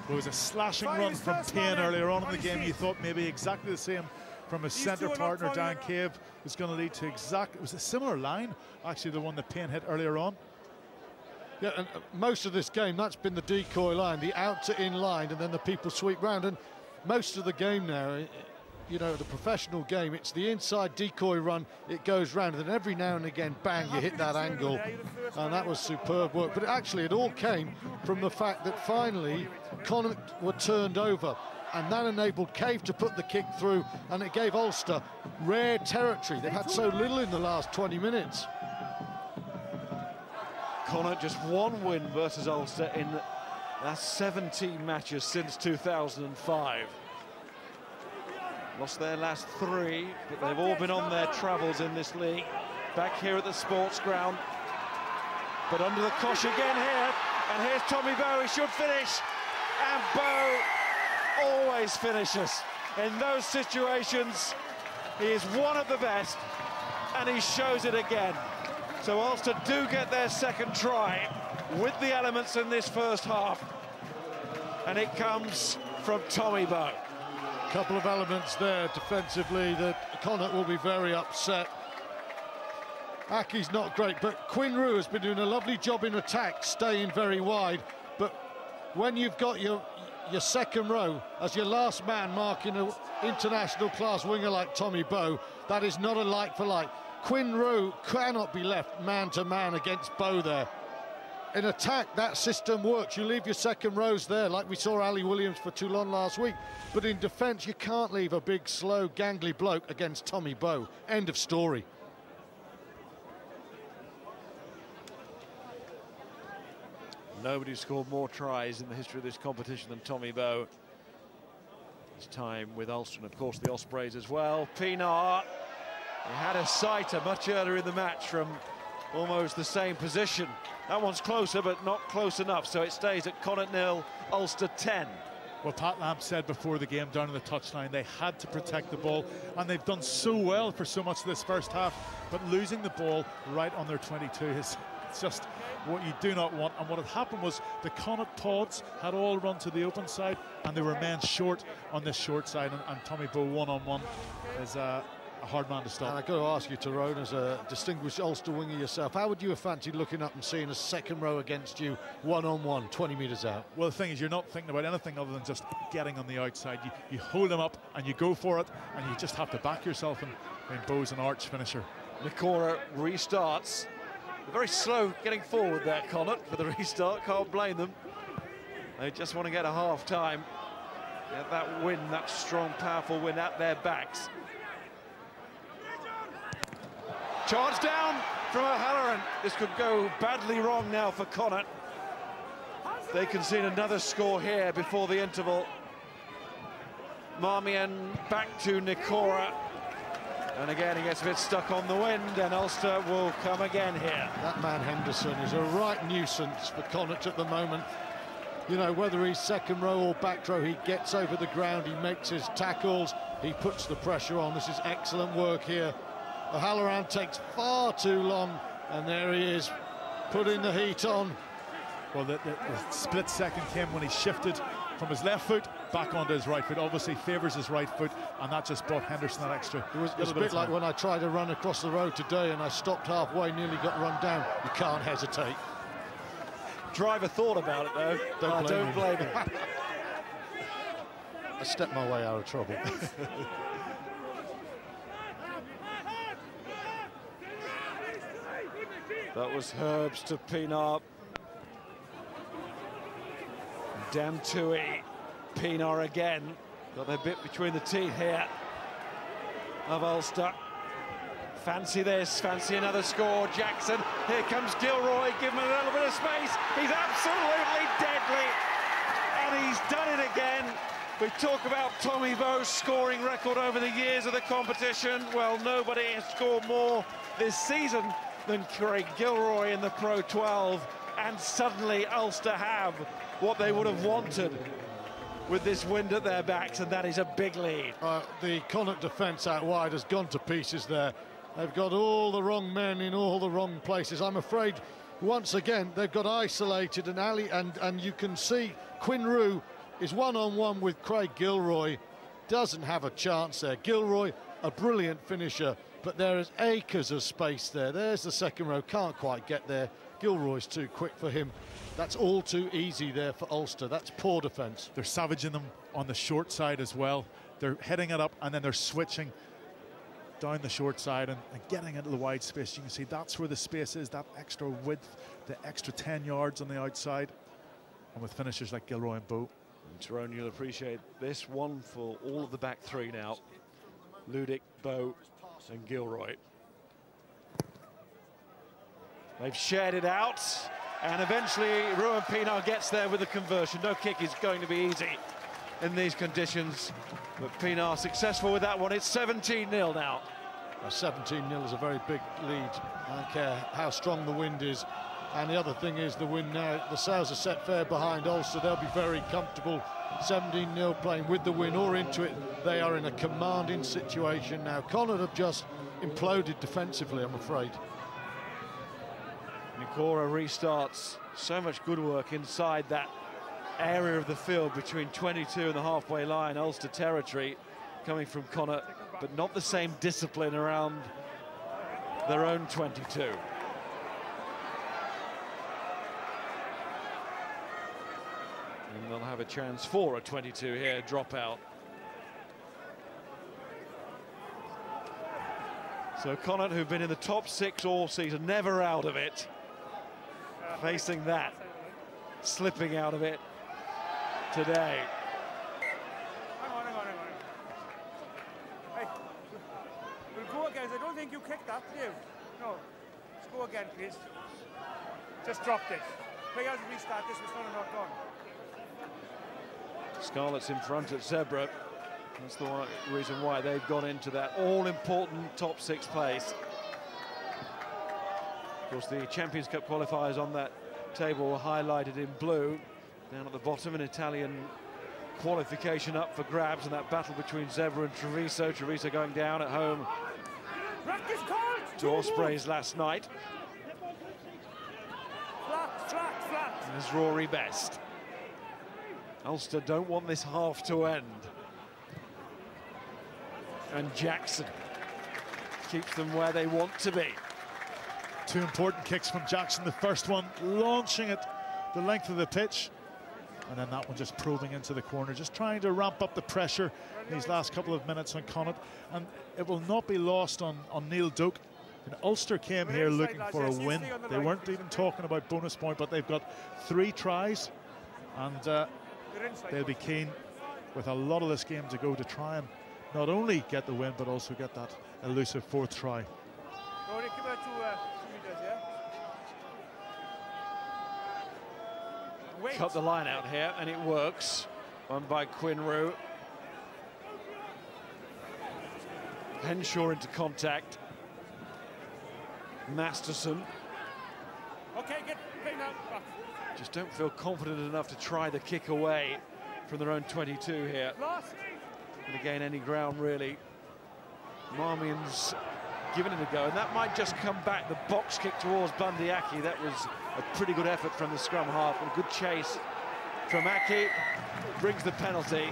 There was a slashing run from Payne earlier on in the game. You thought maybe exactly the same from his centre partner, Dan Cave, was going to lead to it was a similar line, actually, the one that Payne hit earlier on. Yeah, and most of this game, that's been the decoy line, the out to in line, and then the people sweep round. And most of the game now, you know, the professional game, it's the inside decoy run, it goes round, and then every now and again, bang, you hit that angle. And that was superb work. But actually, it all came from the fact that finally, Connacht were turned over. And that enabled Cave to put the kick through, and it gave Ulster rare territory. They've had so little in the last 20 minutes. Connacht just one win versus Ulster in the last 17 matches since 2005. Lost their last 3, but they've all been on their travels in this league. Back here at the sports ground, but under the cosh again here, and here's Tommy Bowe. He should finish, and Bowe always finishes. In those situations, he is one of the best, and he shows it again. So Ulster do get their second try with the elements in this first half, and it comes from Tommy Bowe. A couple of elements there defensively that Connacht will be very upset. Aki's not great, but Quinn Roux has been doing a lovely job in attack, staying very wide. But when you've got your second row as your last man marking an international class winger like Tommy Bowe, that is not a like for like. Quinn Roux cannot be left man to man against Bowe there. In attack, that system works. You leave your second rows there, like we saw Ali Williams for Toulon last week. But in defence, you can't leave a big, slow, gangly bloke against Tommy Bowe. End of story. Nobody scored more tries in the history of this competition than Tommy Bowe. His time with Ulster, and of course the Ospreys as well. Pienaar, he had a sighter much earlier in the match from almost the same position. That one's closer, but not close enough, so it stays at Connacht 0, Ulster 10. Well, Pat Lamb said before the game down on the touchline they had to protect the ball, and they've done so well for so much of this first half, but losing the ball right on their 22 is just what you do not want. And what had happened was the Connacht pods had all run to the open side, and they were men short on this short side, and Tommy Bowe one-on-one is a hard man to stop. And I've got to ask you, Tyrone, as a distinguished Ulster winger yourself, how would you have fancied looking up and seeing a second row against you one-on-one, 20 metres out? Well, the thing is, you're not thinking about anything other than just getting on the outside. You hold them up and you go for it, and you just have to back yourself, and Bowe's an arch finisher. Nikora restarts. They're very slow getting forward there, Connacht, for the restart. Can't blame them. They just want to get a half-time. Get that win, that strong, powerful win at their backs. Charge down from O'Halloran. This could go badly wrong now for Connacht. They concede another score here before the interval. Marmion back to Nikora. And again, he gets a bit stuck on the wind, and Ulster will come again here. That man Henderson is a right nuisance for Connacht at the moment. You know, whether he's second row or back row, he gets over the ground, he makes his tackles, he puts the pressure on. This is excellent work here. O'Halloran takes far too long, and there he is, putting the heat on. Well, the split second came when he shifted from his left foot back onto his right foot. Obviously favours his right foot, and that just brought Henderson that extra. It was a bit like when I tried to run across the road today and I stopped halfway, nearly got run down. You can't hesitate. Driver thought about it, though. Don't blame him. I stepped my way out of trouble. That was Herbs to Pienaar. Dantui, Pienaar again. Got their bit between the teeth here of Ulster. Fancy this, fancy another score. Jackson, here comes Gilroy, give him a little bit of space. He's absolutely deadly, and he's done it again. We talk about Tommy Bowe's scoring record over the years of the competition. Well, nobody has scored more this season than Craig Gilroy in the Pro 12, and suddenly Ulster have what they would have wanted with this wind at their backs, and that is a big lead. The Connacht defence out wide has gone to pieces there. They've got all the wrong men in all the wrong places. I'm afraid once again, they've got isolated, and Ali, and you can see Quinn is one-on-one with Craig Gilroy. Doesn't have a chance there. Gilroy, a brilliant finisher, but there is acres of space there. There's the second row, can't quite get there. Gilroy's too quick for him. That's all too easy there for Ulster. That's poor defence. They're savaging them on the short side as well. They're heading it up and then they're switching down the short side and getting into the wide space. You can see that's where the space is, that extra width, the extra 10 yards on the outside. And with finishers like Gilroy and Bowe. And Tyrone, you'll appreciate this one for all of the back three now. Ludick, Bowe and Gilroy. They've shared it out, and eventually Ruan Pienaar gets there with the conversion. No kick is going to be easy in these conditions, but Pienaar successful with that one. It's 17-0 now. 17-0 is a very big lead. I don't care how strong the wind is. And the other thing is the wind now. The sails are set fair behind Ulster. They'll be very comfortable. 17-0 playing with the wind or into it. They are in a commanding situation now. Connacht have just imploded defensively, I'm afraid. Nikora restarts. So much good work inside that area of the field between 22 and the halfway line. Ulster territory coming from Connacht, but not the same discipline around their own 22. And they'll have a chance for a 22 here, drop out. So Connacht, who've been in the top 6 all season, never out of it, facing that, slipping out of it today. Hang on. Hey, we'll go again. I don't think you kicked that, did you? No. Let's go again, please. Just dropped it. Players restart this, we're still not gone. Scarlet's in front at Zebra. That's the reason why they've gone into that all-important top 6 place. Of course, the Champions Cup qualifiers on that table were highlighted in blue. Down at the bottom, an Italian qualification up for grabs, and that battle between Zebra and Treviso. Treviso going down at home to Ospreys last night. Flat. There's Rory Best. Ulster don't want this half to end. And Jackson keeps them where they want to be. 2 important kicks from Jackson. The first one launching it the length of the pitch, and then that one just probing into the corner, just trying to ramp up the pressure in these last couple of minutes on Connacht. And it will not be lost on Neil Doak. And Ulster came here looking for a win. They weren't even talking about bonus point, but they've got 3 tries, and they'll be keen with a lot of this game to go to try and not only get the win, but also get that elusive 4th try. Cut the line out here, and it works. One by Quinn Roux. Henshaw into contact. Masterson. Okay, get now. Just don't feel confident enough to try the kick away from their own 22 here. And again, any ground really. Marmion's given it a go, and that might just come back. The box kick towards Bundy Aki, that was a pretty good effort from the scrum half, and a good chase from Aki. Brings the penalty.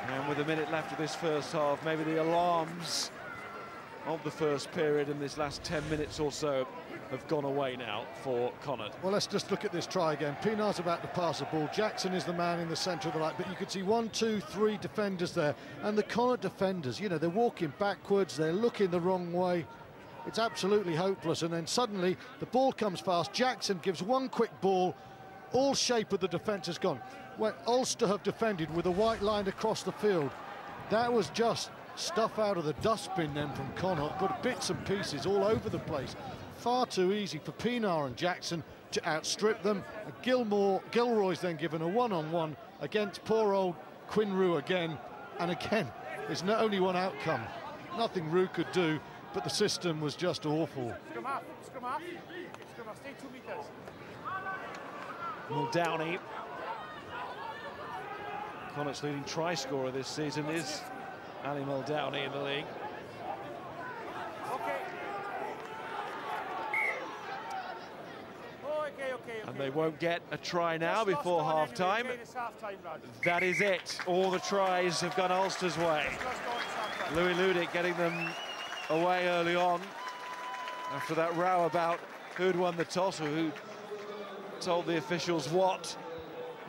And with a minute left of this first half, maybe the alarms of the first period in this last 10 minutes or so have gone away now for Connacht. Well, let's just look at this try again. Pienaar's about to pass the ball. Jackson is the man in the centre of the line, but you could see 1, 2, 3 defenders there. And the Connacht defenders, you know, they're walking backwards, they're looking the wrong way. It's absolutely hopeless. And then suddenly the ball comes fast. Jackson gives one quick ball. All shape of the defence has gone. When Ulster have defended with a white line across the field, that was just stuff out of the dustbin then from Connacht, but bits and pieces all over the place. Far too easy for Pienaar and Jackson to outstrip them. Gilroy's then given a one-on-one against poor old Quinn Roux again. And again, there's not only one outcome. Nothing Roux could do, but the system was just awful. Scrum half, stay 2 meters. Muldowney, Connacht's leading try scorer this season is Ali Muldowney in the league. Okay. And they won't get a try now before half-time. That is it. All the tries have gone Ulster's way. Louis Ludic getting them away early on after that row about who'd won the toss or who told the officials what.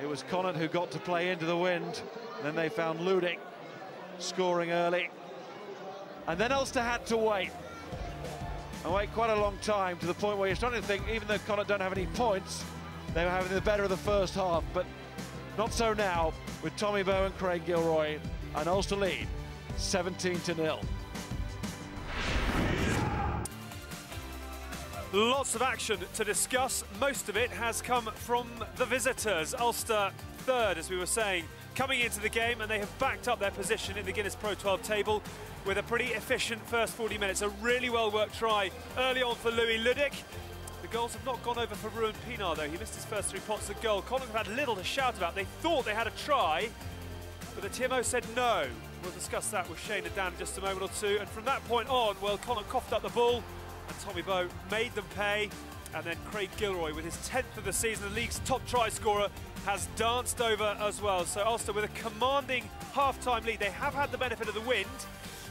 It was Connacht who got to play into the wind. Then they found Ludic scoring early. And then Ulster had to wait. And wait quite a long time, to the point where you're starting to think, even though Connacht don't have any points, they were having the better of the first half. But not so now, with Tommy Bowe and Craig Gilroy. And Ulster lead 17-0. Lots of action to discuss. Most of it has come from the visitors. Ulster third, as we were saying, coming into the game, and they have backed up their position in the Guinness Pro 12 table with a pretty efficient first 40 minutes. A really well-worked try early on for Louis Ludic. The goals have not gone over for Ruan Pienaar, though. He missed his first 3 pots of goal. Connacht have had little to shout about. They thought they had a try, but the TMO said no. We'll discuss that with Shane and Dan in just a moment or two. And from that point on, well, Connacht coughed up the ball, and Tommy Bowe made them pay. And then Craig Gilroy, with his 10th of the season, the league's top try scorer, has danced over as well. So Ulster with a commanding half-time lead. They have had the benefit of the wind,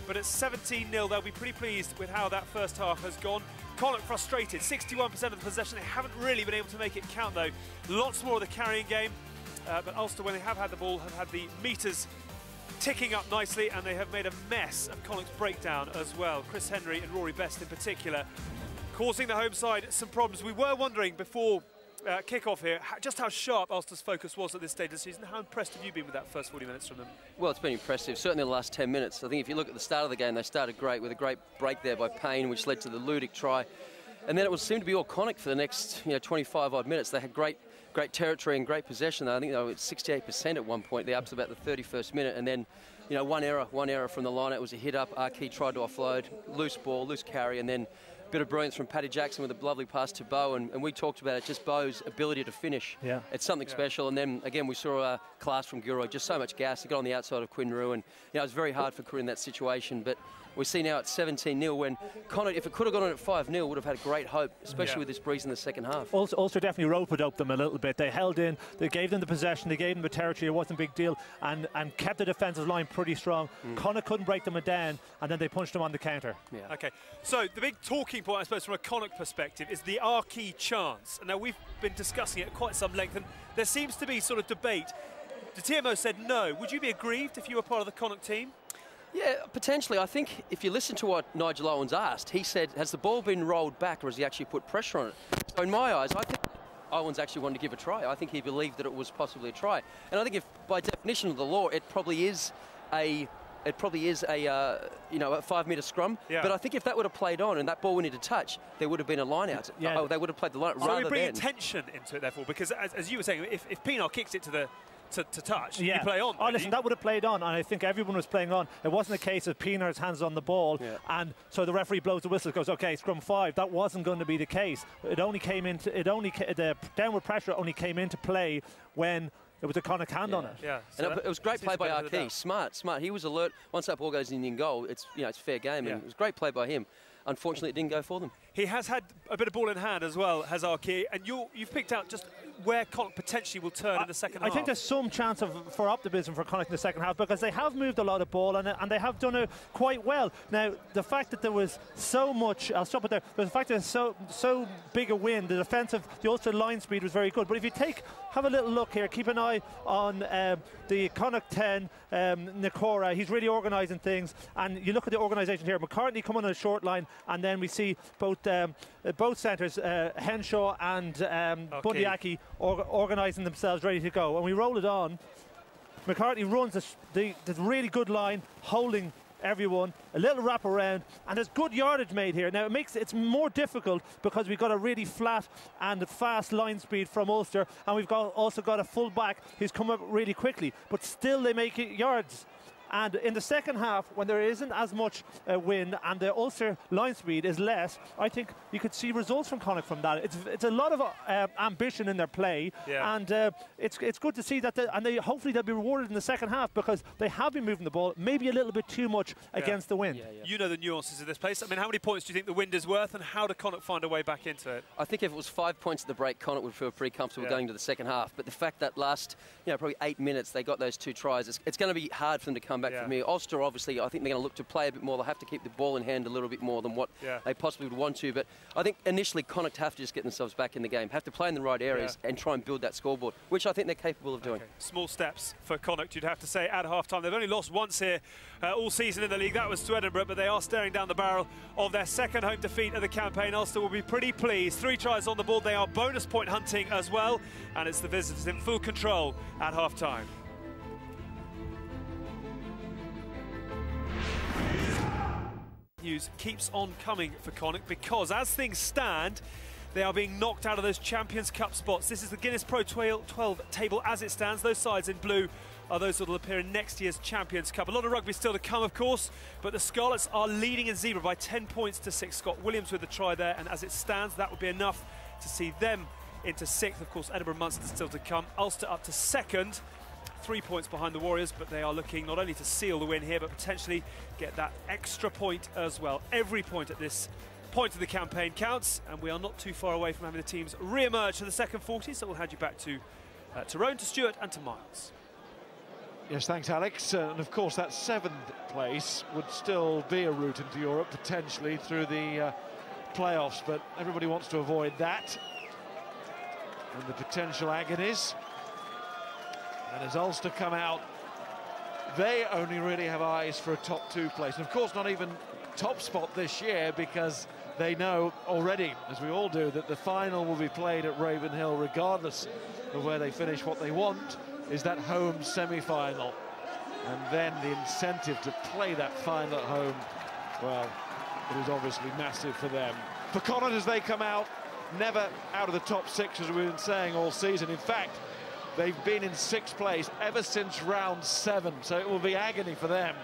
but at 17-0, they'll be pretty pleased with how that first half has gone. Connacht frustrated, 61% of the possession. They haven't really been able to make it count, though. Lots more of the carrying game. But Ulster, when they have had the ball, have had the metres ticking up nicely, and they have made a mess of Connacht's breakdown as well. Chris Henry and Rory Best in particular, causing the home side some problems. We were wondering before kick-off here just how sharp Ulster's focus was at this stage of the season. How impressed have you been with that first 40 minutes from them? Well, it's been impressive, certainly the last 10 minutes. I think if you look at the start of the game, they started great with a great break there by Payne, which led to the Ludic try. And then it seemed to be all Connacht for the next 25-odd minutes. They had great territory and great possession. I think they were at 68% at one point. They're up to about the 31st minute. And then, one error from the line. It was a hit up. Archie tried to offload, loose ball, loose carry, and then bit of brilliance from Paddy Jackson with a lovely pass to Bowe, and we talked about it, just Bowe's ability to finish. Yeah. It's something special. And then, again, we saw a class from Gilroy, just so much gas. He got on the outside of Quinn Ruan. It was very hard for Quinn in that situation, but we see now at 17-0 when Connacht, if it could have gone on at 5-0, would have had great hope, especially with this breeze in the second half. Ulster definitely rope-a-doped them a little bit. They held in, they gave them the possession, they gave them the territory, it wasn't a big deal, and kept the defensive line pretty strong. Connacht couldn't break them down, and then they punched them on the counter. Yeah. Okay, so the big talking point, I suppose, from a Connacht perspective is the Archie chance. And now we've been discussing it at quite some length, and there seems to be sort of debate. The TMO said no. Would you be aggrieved if you were part of the Connacht team? Yeah, potentially. I think if you listen to what Nigel Owens asked, he said, has the ball been rolled back or has he actually put pressure on it? So in my eyes, I think Owens actually wanted to give a try. I think he believed that it was possibly a try. And I think if, by definition of the law, it probably is a 5-metre scrum. Yeah. But I think if that would have played on and that ball went into touch, there would have been a line out. Yeah. They would have played the line rather than. So we bring tension into it, therefore, because as you were saying, if Pienaar kicks it to touch, you play on. Oh, listen, that would have played on, and I think everyone was playing on. It wasn't a case of Pienaar's hands on the ball, and so the referee blows the whistle, goes, okay, scrum 5. That wasn't going to be the case. The downward pressure only came into play when it was a Connacht hand on it. Yeah, so and it was great play by Archie. Smart. He was alert. Once that ball goes in goal, it's fair game, and it was great play by him. Unfortunately, it didn't go for them. He has had a bit of ball in hand as well, has Archie, and you've picked out just where Connacht potentially will turn in the second half. I think there's some chance for optimism for Connacht in the second half, because they have moved a lot of ball and they have done it quite well. Now, the fact that there was so much, I'll stop it there, the fact that there's so big a win, the Ulster line speed was very good. But if you have a little look here, keep an eye on the Connacht 10, Nikora, he's really organising things, and you look at the organisation here, McCartney coming on a short line, and then we see both centres, Henshaw and Bundyaki, organising themselves, ready to go. And we roll it on. McCartney runs the really good line, holding everyone, a little wrap around, and there's good yardage made here. Now it's more difficult because we've got a really flat and fast line speed from Ulster, and we've also got a full back who's come up really quickly, but still they make it yards. And in the second half, when there isn't as much wind and the Ulster line speed is less, I think you could see results from Connacht from that. It's a lot of ambition in their play, and it's good to see that. Hopefully they'll be rewarded in the second half, because they have been moving the ball maybe a little bit too much against the wind. You know the nuances of this place. I mean, how many points do you think the wind is worth, and how do Connacht find a way back into it? I think if it was 5 points at the break, Connacht would feel pretty comfortable going to the second half. But the fact that last, probably 8 minutes, they got those 2 tries, it's going to be hard for them to come back from here. Ulster, obviously, I think they're going to look to play a bit more. They'll have to keep the ball in hand a little bit more than what they possibly would want to. But I think initially Connacht have to just get themselves back in the game, have to play in the right areas and try and build that scoreboard, which I think they're capable of doing. Small steps for Connacht, you'd have to say, at half-time. They've only lost once here all season in the league. That was to Edinburgh, but they are staring down the barrel of their second home defeat of the campaign. Ulster will be pretty pleased. 3 tries on the board. They are bonus point hunting as well, and it's the visitors in full control at half-time. News keeps on coming for Connacht, because as things stand, they are being knocked out of those Champions Cup spots. This is the Guinness Pro 12 table as it stands. Those sides in blue are those that will appear in next year's Champions Cup. A lot of rugby still to come, of course, but the Scarlets are leading in Zebra by 10 points to 6. Scott Williams with the try there, and as it stands, that would be enough to see them into 6th. Of course, Edinburgh Munster still to come. Ulster up to 2nd. 3 points behind the Warriors, but they are looking not only to seal the win here, but potentially get that extra point as well. Every point at this point of the campaign counts, and we are not too far away from having the teams re-emerge to the second 40, so we'll hand you back to Tyrone, to Stuart and to Miles. Yes, thanks, Alex. And of course, that 7th place would still be a route into Europe, potentially through the playoffs, but everybody wants to avoid that and the potential agonies. And as Ulster come out, they only really have eyes for a top 2 place. And of course, not even top spot this year, because they know already, as we all do, that the final will be played at Ravenhill regardless of where they finish. What they want is that home semi-final, and then the incentive to play that final at home, well, it is obviously massive for them. For Connacht, as they come out, never out of the top 6, as we've been saying all season. In fact, they've been in 6th place ever since round 7, so it will be agony for them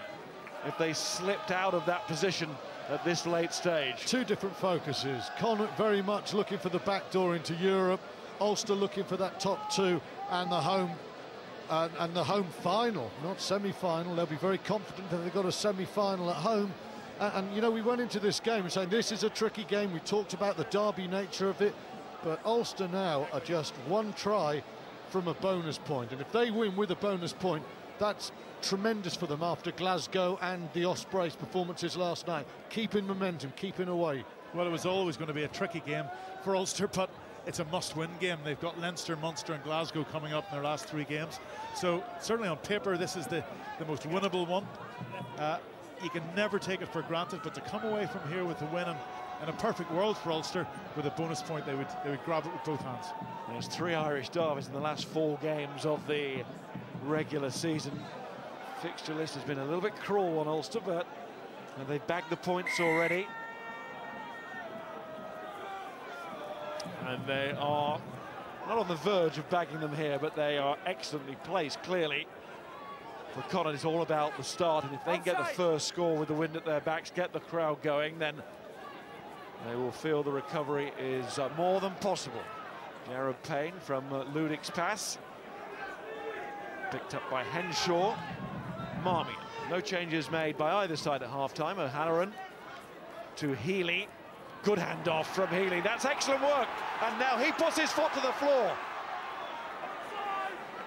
if they slipped out of that position at this late stage. 2 different focuses. Connacht very much looking for the back door into Europe. Ulster looking for that top 2 and the home final, not semi-final. They'll be very confident that they've got a semi-final at home. And you know, we went into this game saying this is a tricky game. We talked about the derby nature of it, but Ulster now are just 1 try from a bonus point, and if they win with a bonus point, that's tremendous for them after Glasgow and the Ospreys performances last night. Keeping momentum, keeping away. Well, it was always going to be a tricky game for Ulster, but it's a must-win game. They've got Leinster, Munster and Glasgow coming up in their last 3 games, so certainly on paper this is the most winnable one. You can never take it for granted, but to come away from here with the win, and in a perfect world for Ulster, with a bonus point, they would grab it with both hands. There's 3 Irish derbies in the last 4 games of the regular season. Fixture list has been a little bit cruel on Ulster, but they've bagged the points already. And they are not on the verge of bagging them here, but they are excellently placed, clearly. For Connacht, it's all about the start, and if they can get the first score with the wind at their backs, get the crowd going, then they will feel the recovery is more than possible. Jared Payne from Ludic's pass. Picked up by Henshaw. Marmion. No changes made by either side at half-time. O'Halloran to Healy. Good handoff from Healy. That's excellent work. And now he puts his foot to the floor.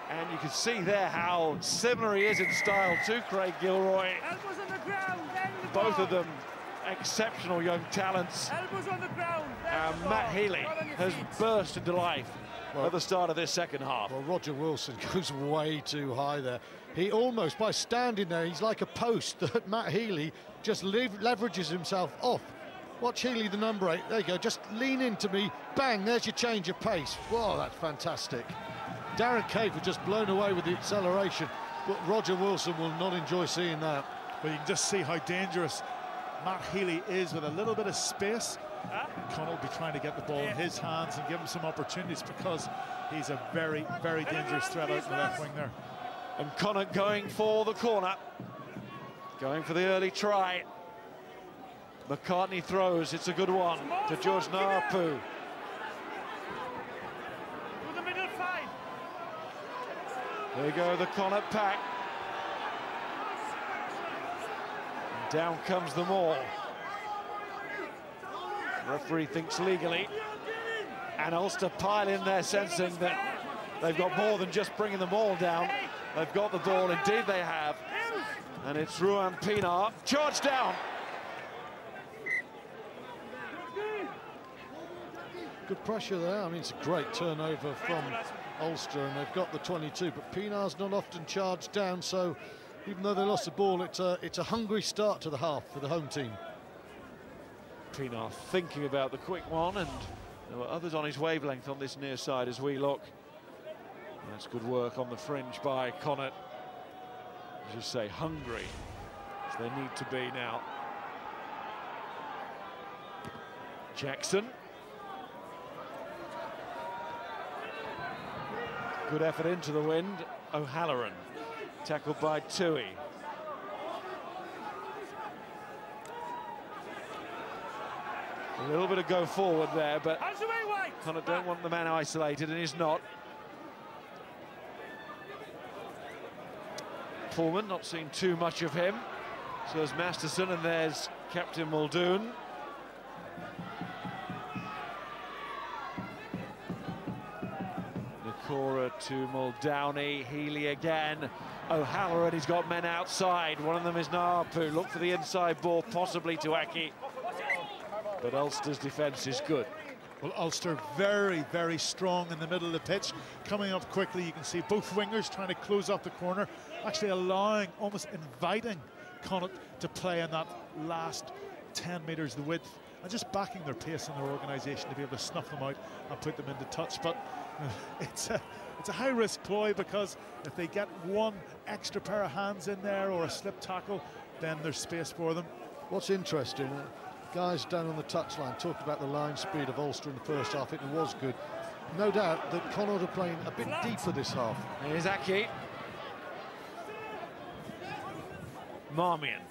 And you can see there how similar he is in style to Craig Gilroy. Elbows on the ground, both of them exceptional young talents. Elbows on the ground. And Matt Healy has burst into life at the start of this second half. Well, Roger Wilson goes way too high there. He almost, by standing there, he's like a post that Matt Healy just leverages himself off. Watch Healy, the number 8. There you go. Just lean into me. Bang, there's your change of pace. Whoa, that's fantastic. Darren Cave was just blown away with the acceleration, but Roger Wilson will not enjoy seeing that. But you can just see how dangerous Matt Healy is with a little bit of space. Connacht will be trying to get the ball in his hands and give him some opportunities, because he's a very, very dangerous threat out in the left wing there. And Connacht going for the corner. Going for the early try. McCartney throws, it's a good one to George Napu. There go the Connacht pack. And down comes the maul. Referee thinks legally. And Ulster pile in there, sensing that they've got more than just bringing the ball down. They've got the ball, indeed they have. And it's Ruan Pienaar, charged down. Good pressure there. I mean, it's a great turnover from Ulster, and they've got the 22, but Pienaar's not often charged down, so even though they lost the ball, it's a hungry start to the half for the home team. Pienaar thinking about the quick one, and there were others on his wavelength on this near side as we look. That's good work on the fringe by Connacht. As you say, hungry, as they need to be now. Jackson. Good effort into the wind. O'Halloran tackled by Tui. A little bit of go forward there, but Connacht don't want the man isolated, and he's not. Pullman, not seen too much of him. So there's Masterson, and there's Captain Muldoon. Nakora to Muldowney, Healy again. O'Halloran, he's got men outside. One of them is Napu. Look for the inside ball, possibly to Aki. But Ulster's defence is good. Well, Ulster very, very strong in the middle of the pitch. Coming up quickly, you can see both wingers trying to close off the corner, actually allowing, almost inviting Connacht to play in that last 10 metres the width, and just backing their pace and their organisation to be able to snuff them out and put them into touch. But it's a high-risk ploy, because if they get one extra pair of hands in there or a slip tackle, then there's space for them. What's interesting, guys down on the touchline talked about the line speed of Ulster in the first half. It was good. No doubt that Connacht are playing a bit deeper this half. Here's Aki. Marmion.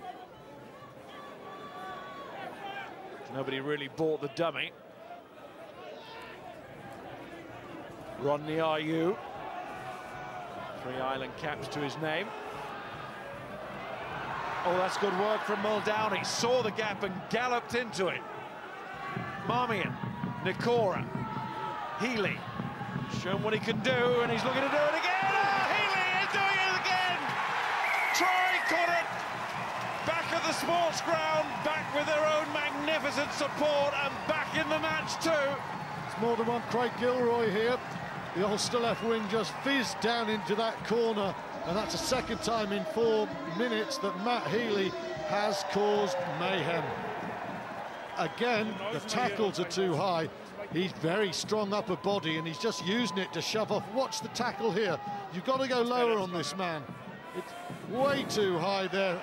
Nobody really bought the dummy. Rodney Ayew. 3 Island caps to his name. Oh, that's good work from Muldowney. Saw the gap and galloped into it. Marmion, Nakora, Healy. Shown what he can do, and he's looking to do it again. Oh, Healy is doing it again! Try Connacht. Back at the sports ground, back with their own magnificent support, and back in the match too. It's more than one Craig Gilroy here. The Ulster left wing just fizzed down into that corner, and that's the second time in 4 minutes that Matt Healy has caused mayhem. Again, the tackles are too high. He's very strong upper body, and he's just using it to shove off. Watch the tackle here. You've got to go lower on this man. It's way too high there.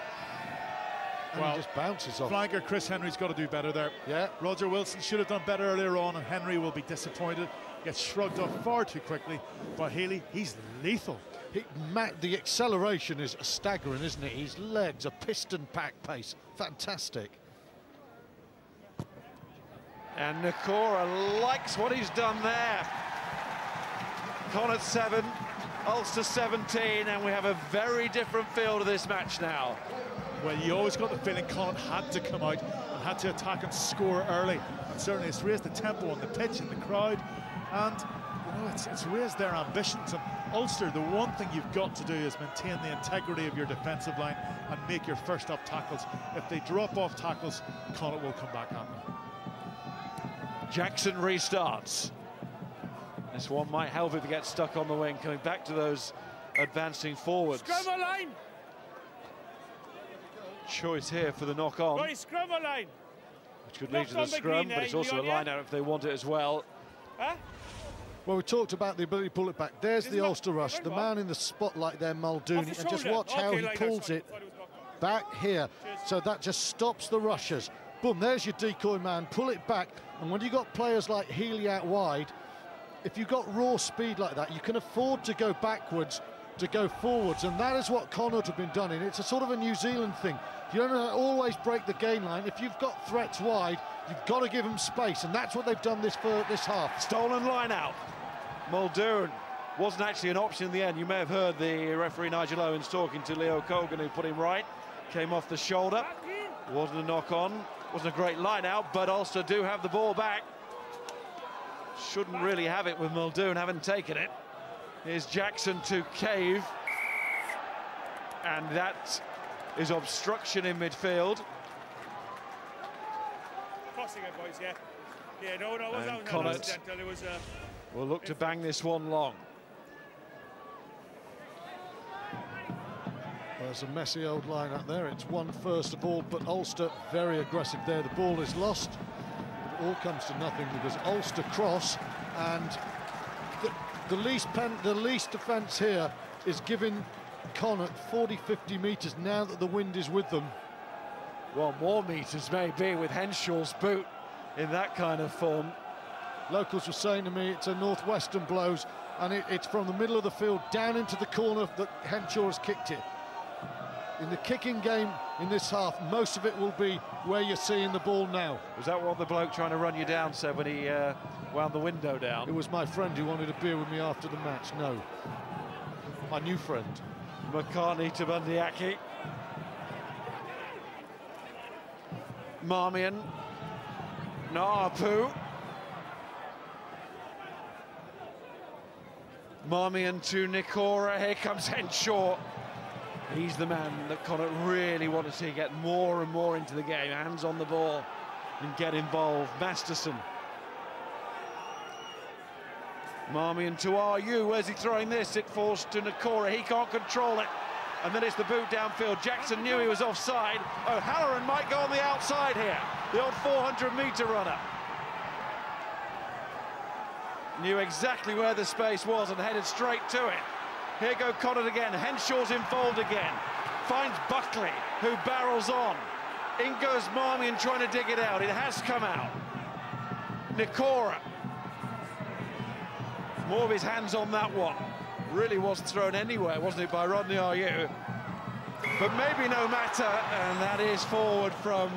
And well, he just bounces off. Flanker Chris Henry's got to do better there. Yeah. Roger Wilson should have done better earlier on, and Henry will be disappointed. Gets shrugged off far too quickly. But Healy, he's lethal. The acceleration is staggering, isn't it? His legs, a piston pack pace. Fantastic. And Nakora likes what he's done there. Connacht 7, Ulster 17, and we have a very different feel to this match now. Well, you always got the feeling Connacht had to come out and had to attack and score early. And certainly it's raised the tempo on the pitch and the crowd. And, you know, it's raised their ambitions. And Ulster, the one thing you've got to do is maintain the integrity of your defensive line and make your first up tackles. If they drop off tackles, Connacht will come back at them. Jackson restarts. This one might help if he gets stuck on the wing, coming back to those advancing forwards. Scrum line. Choice here for the knock-on. Right, scrum line. Which could lead to the scrum, but it's also a line-out if they want it as well. Huh? Well, we talked about the ability to pull it back. There's the Ulster rush. The man in the spotlight there, Muldooney, and just watch how he pulls it back here. So that just stops the rushers. Boom, there's your decoy man. Pull it back. And when you've got players like Healy out wide, if you've got raw speed like that, you can afford to go backwards to go forwards, and that is what Connacht have been done in. It's a sort of a New Zealand thing. You don't always break the gain line. If you've got threats wide, you've got to give them space, and that's what they've done this half. Stolen line out. Muldoon wasn't actually an option in the end. You may have heard the referee Nigel Owens talking to Leo Colgan, who put him right. Came off the shoulder. Wasn't a knock on. Wasn't a great line out, but Ulster do have the ball back. Shouldn't really have it with Muldoon having taken it. Here's Jackson to Cave. And that is obstruction in midfield. Crossing it, boys, yeah. Yeah, no, that was accidental. It was will look to bang this one long. There's a messy old line up there. It's won first of all, but Ulster very aggressive there. The ball is lost. It all comes to nothing because Ulster cross, and the least defence here is giving Connacht 40-50 metres now that the wind is with them. Well, more metres maybe with Henshaw's boot in that kind of form. Locals were saying to me it's a northwestern blows, and it's from the middle of the field down into the corner that Henshaw has kicked it. In the kicking game in this half, most of it will be where you're seeing the ball now. Was that what the bloke trying to run you down said when he wound the window down? It was my friend who wanted a beer with me after the match. No, my new friend. McCartney to Bundyaki. Marmion. Naapu. Marmion to Nikora. Here comes Henshaw. He's the man that Connacht really want to see get more and more into the game. Hands on the ball and get involved. Masterson. Marmion to RU. Where's he throwing this? It falls to Nikora. He can't control it. And then it's the boot downfield. Jackson knew he was offside. O'Halloran might go on the outside here. The old 400-metre runner. Knew exactly where the space was and headed straight to it. Here go Connacht again. Henshaw's involved again. Finds Buckley, who barrels on. In goes Marmion trying to dig it out. It has come out. Nikora. More of his hands on that one. Really wasn't thrown anywhere, wasn't it, by Rodney RU? But maybe no matter, and that is forward from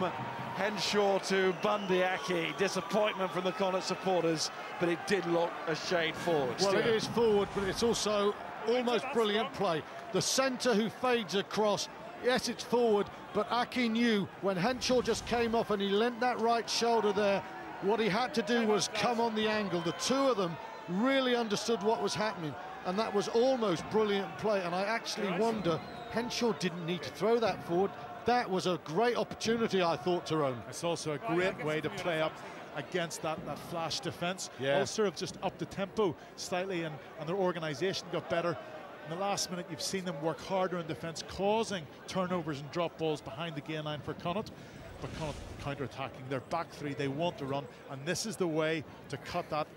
Henshaw to Bundyaki. Disappointment from the Connacht supporters, but it did look a shade forward. Well, it is forward, but it's also almost brilliant play. The centre who fades across, yes, it's forward, but Aki knew when Henshaw just came off and he lent that right shoulder there, what he had to do was come on the angle. The two of them really understood what was happening, and that was almost brilliant play. And I actually wonder, Henshaw didn't need to throw that forward. That was a great opportunity, I thought, Tyrone. It's also a great way to play up against that flash defence. Yeah. Ulster have just upped the tempo slightly, and their organisation got better. In the last minute, you've seen them work harder in defence, causing turnovers and drop balls behind the gain line for Connacht. But Connacht counter-attacking their back three, they want to run, and this is the way to cut that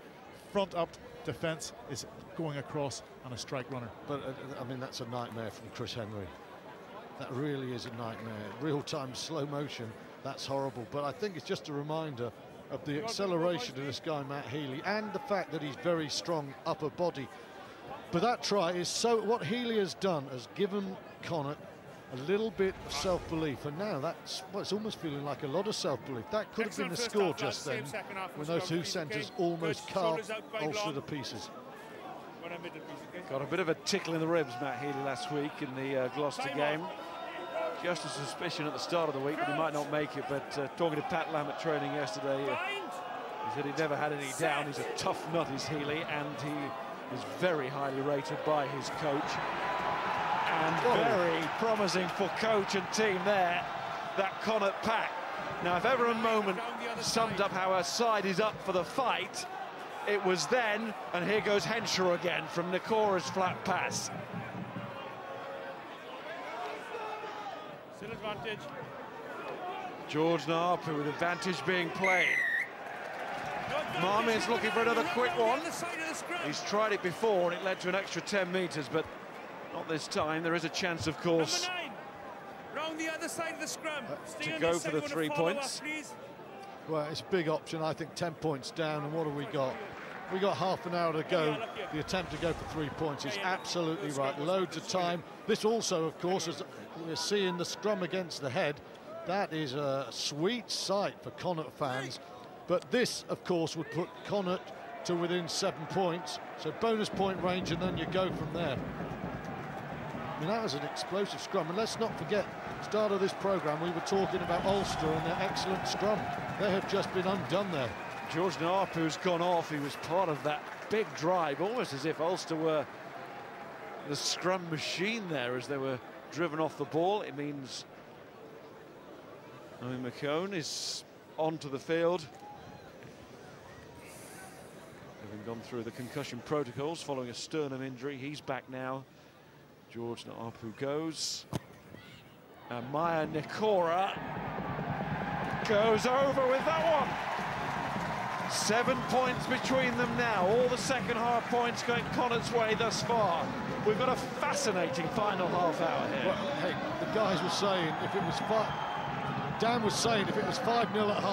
front up defence, is going across on a strike runner. But I mean, that's a nightmare from Chris Henry. That really is a nightmare. Real-time slow motion, that's horrible. But I think it's just a reminder of the acceleration of this guy Matt Healy, and the fact that he's very strong upper body. But that try is so, what Healy has done has given Connacht a little bit of self-belief, and now that's, well, it's almost feeling like a lot of self-belief. That could have been the score just then, when those two centres almost carved Ulster to pieces. Got a bit of a tickle in the ribs, Matt Healy, last week in the Gloucester game. Just a suspicion at the start of the week that he might not make it, but talking to Pat Lamb at training yesterday, he said he never had any down. He's a tough nut, is Healy, and he is very highly rated by his coach. And very promising for coach and team there, that Connacht pack. Now, if ever a moment summed up how our side is up for the fight, it was then, and here goes Henshaw again from Nikora's flat pass. Still advantage. George Naapu with advantage being played. Marmion's looking for another quick one. He's tried it before and it led to an extra 10 metres, but not this time. There is a chance, of course, Number 9, round the other side of the scrum. to go for the 3 points. Well, it's a big option. I think 10 points down, and what have we got? We got half an hour to go. The attempt to go for 3 points is absolutely right. Loads of time. This also, of course, as we're seeing the scrum against the head, that is a sweet sight for Connacht fans. But this, of course, would put Connacht to within 7 points. So bonus point range, and then you go from there. I mean, that was an explosive scrum. And let's not forget, start of this programme, we were talking about Ulster and their excellent scrum. They have just been undone there. George Naapu's gone off. He was part of that big drive, almost as if Ulster were the scrum machine there as they were driven off the ball. It means McCone is onto the field, having gone through the concussion protocols following a sternum injury. He's back now. George Naapu goes, and Maya Nikora goes over with that one. 7 points between them now. All the second half points going Connacht's way thus far. We've got a fascinating final half hour here. Well, hey, the guys were saying if it was Dan was saying if it was 5-0 at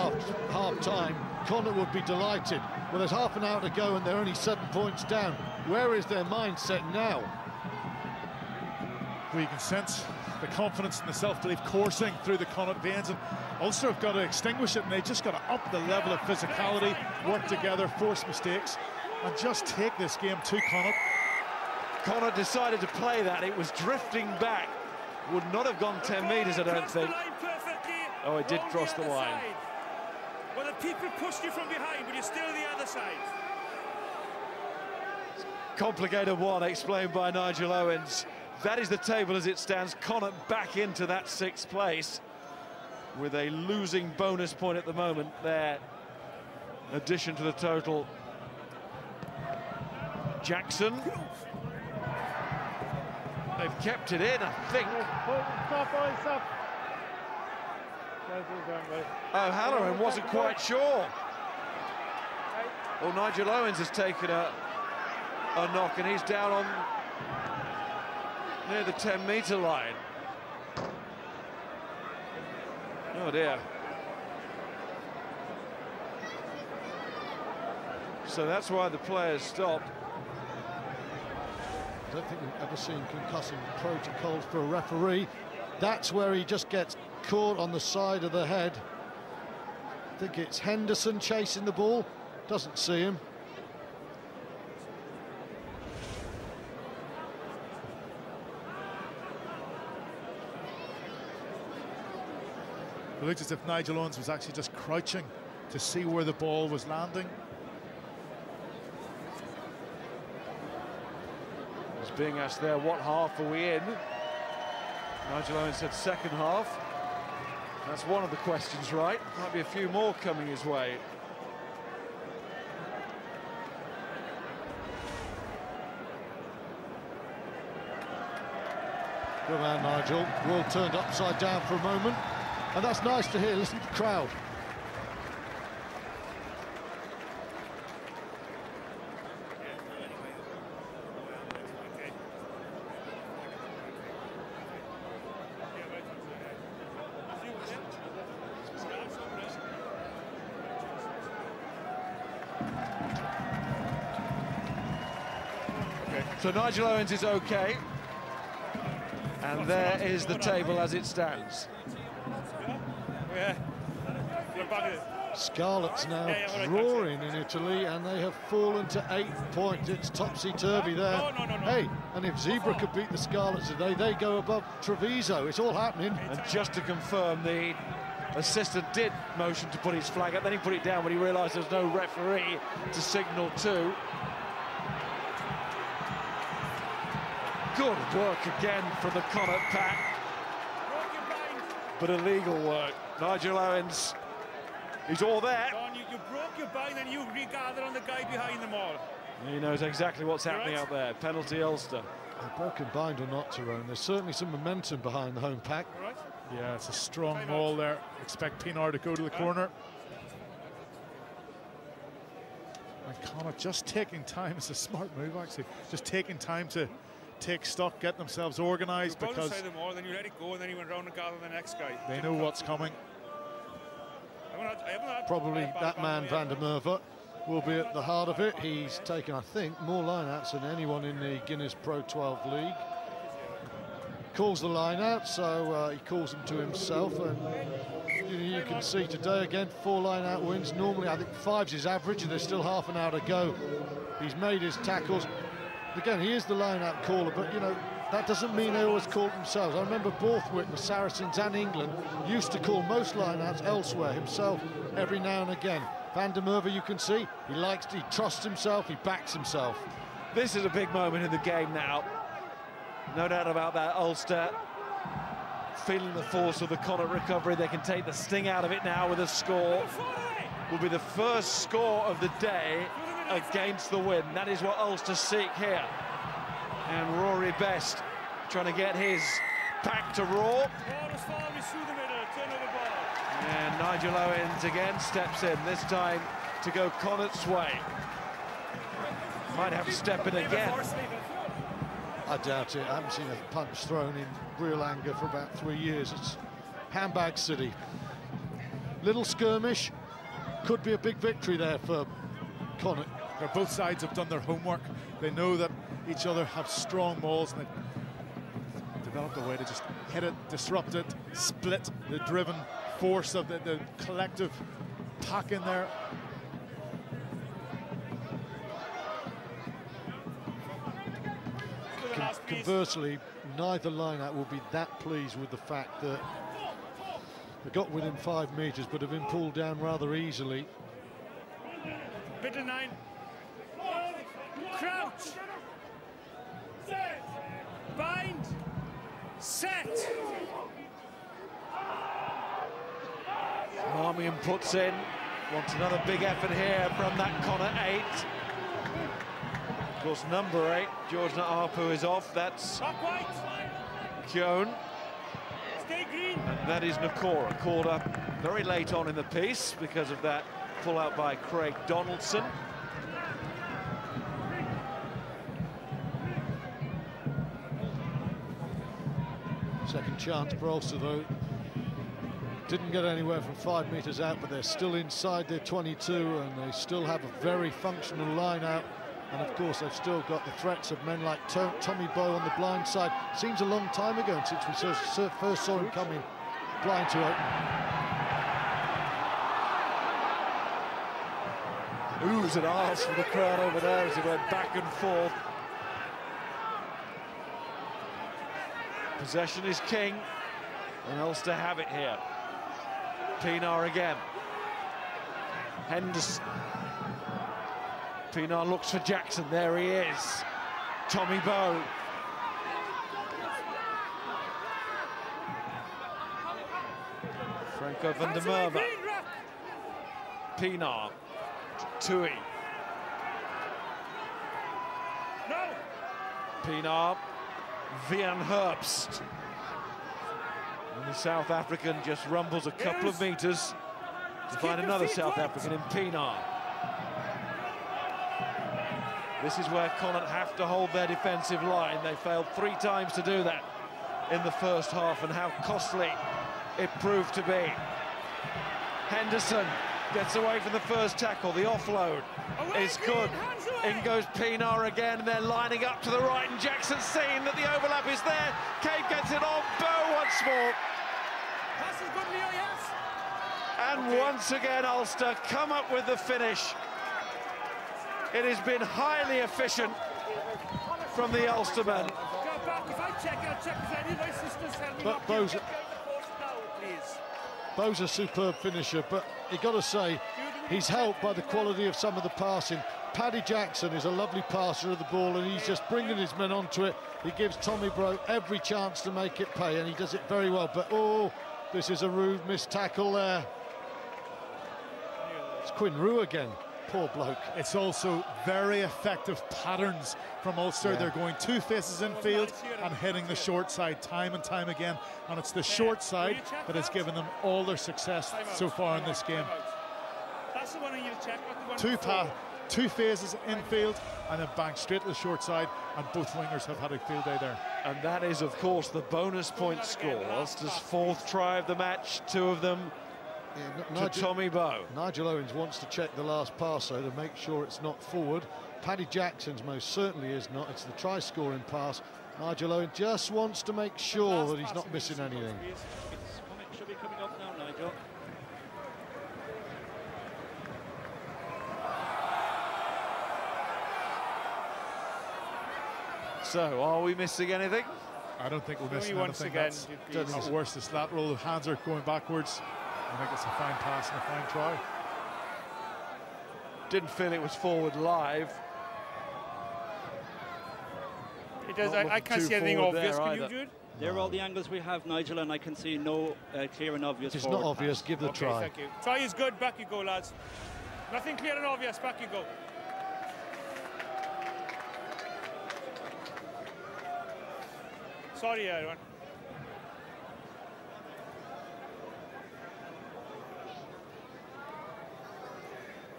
half time, Connacht would be delighted. Well, there's half an hour to go and they're only 7 points down. Where is their mindset now? Well, you can sense the confidence and the self-belief coursing through the Connacht veins, and Ulster have got to extinguish it, and they just got to up the level of physicality, work together, force mistakes, and just take this game to Connacht. Connacht decided to play that. It was drifting back. Would not have gone 10 metres, I don't think. Oh, it did cross the line. Well, the people pushed you from behind, but you're still the other side. Complicated one, explained by Nigel Owens. That is the table as it stands. Connacht back into that 6th place with a losing bonus point at the moment. Their addition to the total. Jackson. They've kept it in, I think. Oh, Halloran wasn't quite sure. Well, Nigel Owens has taken a knock, and he's down on near the 10-metre line. Oh dear. So that's why the players stopped. I don't think we've ever seen concussing protocols for a referee. That's where he just gets caught on the side of the head. I think it's Henderson chasing the ball. Doesn't see him. It looks as if Nigel Owens was actually just crouching to see where the ball was landing. He's being asked there, what half are we in? Nigel Owens said second half. That's one of the questions, right? Might be a few more coming his way. Good man, Nigel. World turned upside down for a moment. And that's nice to hear. Listen to the crowd. So Nigel Owens is okay. And there is the table as it stands. Scarlets now drawing in Italy, and they have fallen to 8 points. It's topsy-turvy there. Hey, and if Zebra could beat the Scarlets today, they go above Treviso. It's all happening. And just to confirm, the assistant did motion to put his flag up, then he put it down when he realised there was no referee to signal to. Good work again from the Connacht pack, but illegal work. Nigel Owens, he's all there. John, you broke your bind and you regather on the guy behind them all. He knows exactly what's happening out there. Penalty Ulster. A broken bind or not, Tyrone, there's certainly some momentum behind the home pack. Yeah, it's a strong maul there. Expect Pinar to go to the corner. And Connacht just taking time. It's a smart move, actually. Just taking time to take stock, get themselves organised, because them all, then you let it go, and then you went round and gather the next guy. They know what's coming. Probably that man, Van der Merwe. will be at the heart of it. He's taken, I think, more line-outs than anyone in the Guinness Pro 12 League. Calls the line-out, so he calls them to himself, and you can see today again 4 line-out wins. Normally I think 5's his average, and there's still half an hour to go. He's made his tackles. Again, he is the line-out caller, but you know, that doesn't mean they always call it themselves. I remember Borthwick, the Saracens and England used to call most line-outs elsewhere, himself every now and again. Van der Merwe, you can see, he trusts himself, he backs himself. This is a big moment in the game now. No doubt about that. Ulster feeling the force of the Connacht recovery. They can take the sting out of it now with a score. Will be the first score of the day against the wind. That is what Ulster seek here. And Rory Best trying to get his back to Raw. And Nigel Owens again steps in, this time to go Connacht's way. Might have to step in again. I doubt it. I haven't seen a punch thrown in real anger for about 3 years. It's handbag city. Little skirmish. Could be a big victory there for Connacht. Both sides have done their homework. They know that each other have strong mauls, and they've developed a way to just hit it, disrupt it, split the driven force of the collective pack in there. Conversely, neither line-out will be that pleased with the fact that they got within 5 metres but have been pulled down rather easily. Bit of 9. Crouch. Bind. Set. Marmion puts in. Wants another big effort here from that Connacht 8. Of course, number 8, George Na'apu, is off. That's Keown. And that is Nakora, called up very late on in the piece because of that pull-out by Craig Donaldson. Second chance for Ulster, though. Didn't get anywhere from 5 metres out, but they're still inside their 22, and they still have a very functional line-out. And of course, they've still got the threats of men like Tommy Bowe on the blind side. Seems a long time ago since we first saw him coming blind to open. Oohs and ahs from the crowd over there as he went back and forth. Possession is king, and Ulster have it here. Pienaar again. Henderson. Pienaar looks for Jackson. There he is. Tommy Bowe. Franco van der Merwe. Pienaar. Tui. No. Pienaar. Vian Herbst. And the South African just rumbles a couple of metres to find another South African in Pienaar. This is where Connacht have to hold their defensive line. They failed 3 times to do that in the first half, and how costly it proved to be. Henderson gets away from the first tackle. The offload is good. In goes Pienaar again, and they're lining up to the right, and Jackson's seen that the overlap is there. Cave gets it on. Bowe once more. And once again, Ulster come up with the finish. It has been highly efficient from the Ulstermen. But Bowe's a superb finisher, but you got to say, he's helped by the quality of some of the passing. Paddy Jackson is a lovely passer of the ball, and he's just bringing his men onto it. He gives Tommy Bowe every chance to make it pay, and he does it very well. But, oh, this is a rude missed tackle there. It's Quinn Rue again. Poor bloke. It's also very effective patterns from Ulster. Yeah. They're going 2 faces in field and hitting the short side time and time again. And it's the short side that has given them all their success so far in this game. That's the one I need to check. 2 phases in field and then bang straight to the short side, and both wingers have had a field day there. And that is, of course, the bonus point score. Ulster's 4th try of the match, 2 of them Yeah, to Tommy Bowe. Nigel Owens wants to check the last pass, though, to make sure it's not forward. Paddy Jackson's most certainly is not. It's the try-scoring pass. Nigel Owens just wants to make sure that he's not missing anything. Should be coming up now, Nigel. So, are we missing anything? I don't think we're Only missing once anything. again, That's worse. This lateral, the hands are going backwards. I think it's a fine pass and a fine try. Didn't feel it was forward live. It does. Not I can't see anything forward obvious. there Can you, either. Jude? They're all the angles we have, Nigel, and I can see no clear and obvious If it's forward not obvious, pass. give the Okay, try. thank you. Try is good. Back you go, lads. Nothing clear and obvious. Back you go. Sorry, everyone.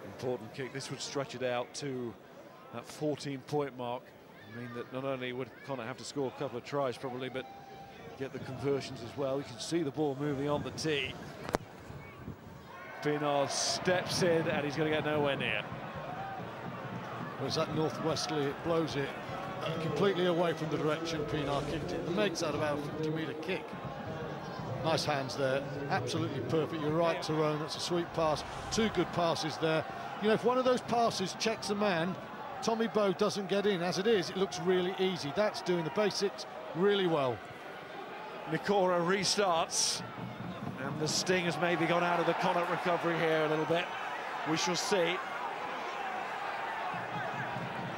Important kick. This would stretch it out to that 14-point mark. I mean that not only would Connacht have to score a couple of tries probably, but get the conversions as well. You can see the ball moving on the tee. Pienaar steps in and he's going to get nowhere near. Whereas that northwesterly, it blows it completely away from the direction Pienaar kicked it. It makes that about a 50-metre kick. Nice hands there, absolutely perfect. You're right, Tyrone, that's a sweet pass. Two good passes there. You know, if one of those passes checks a man, Tommy Bowe doesn't get in. As it is, it looks really easy. That's doing the basics really well. Nikora restarts, and the sting has maybe gone out of the Connacht recovery here a little bit. We shall see.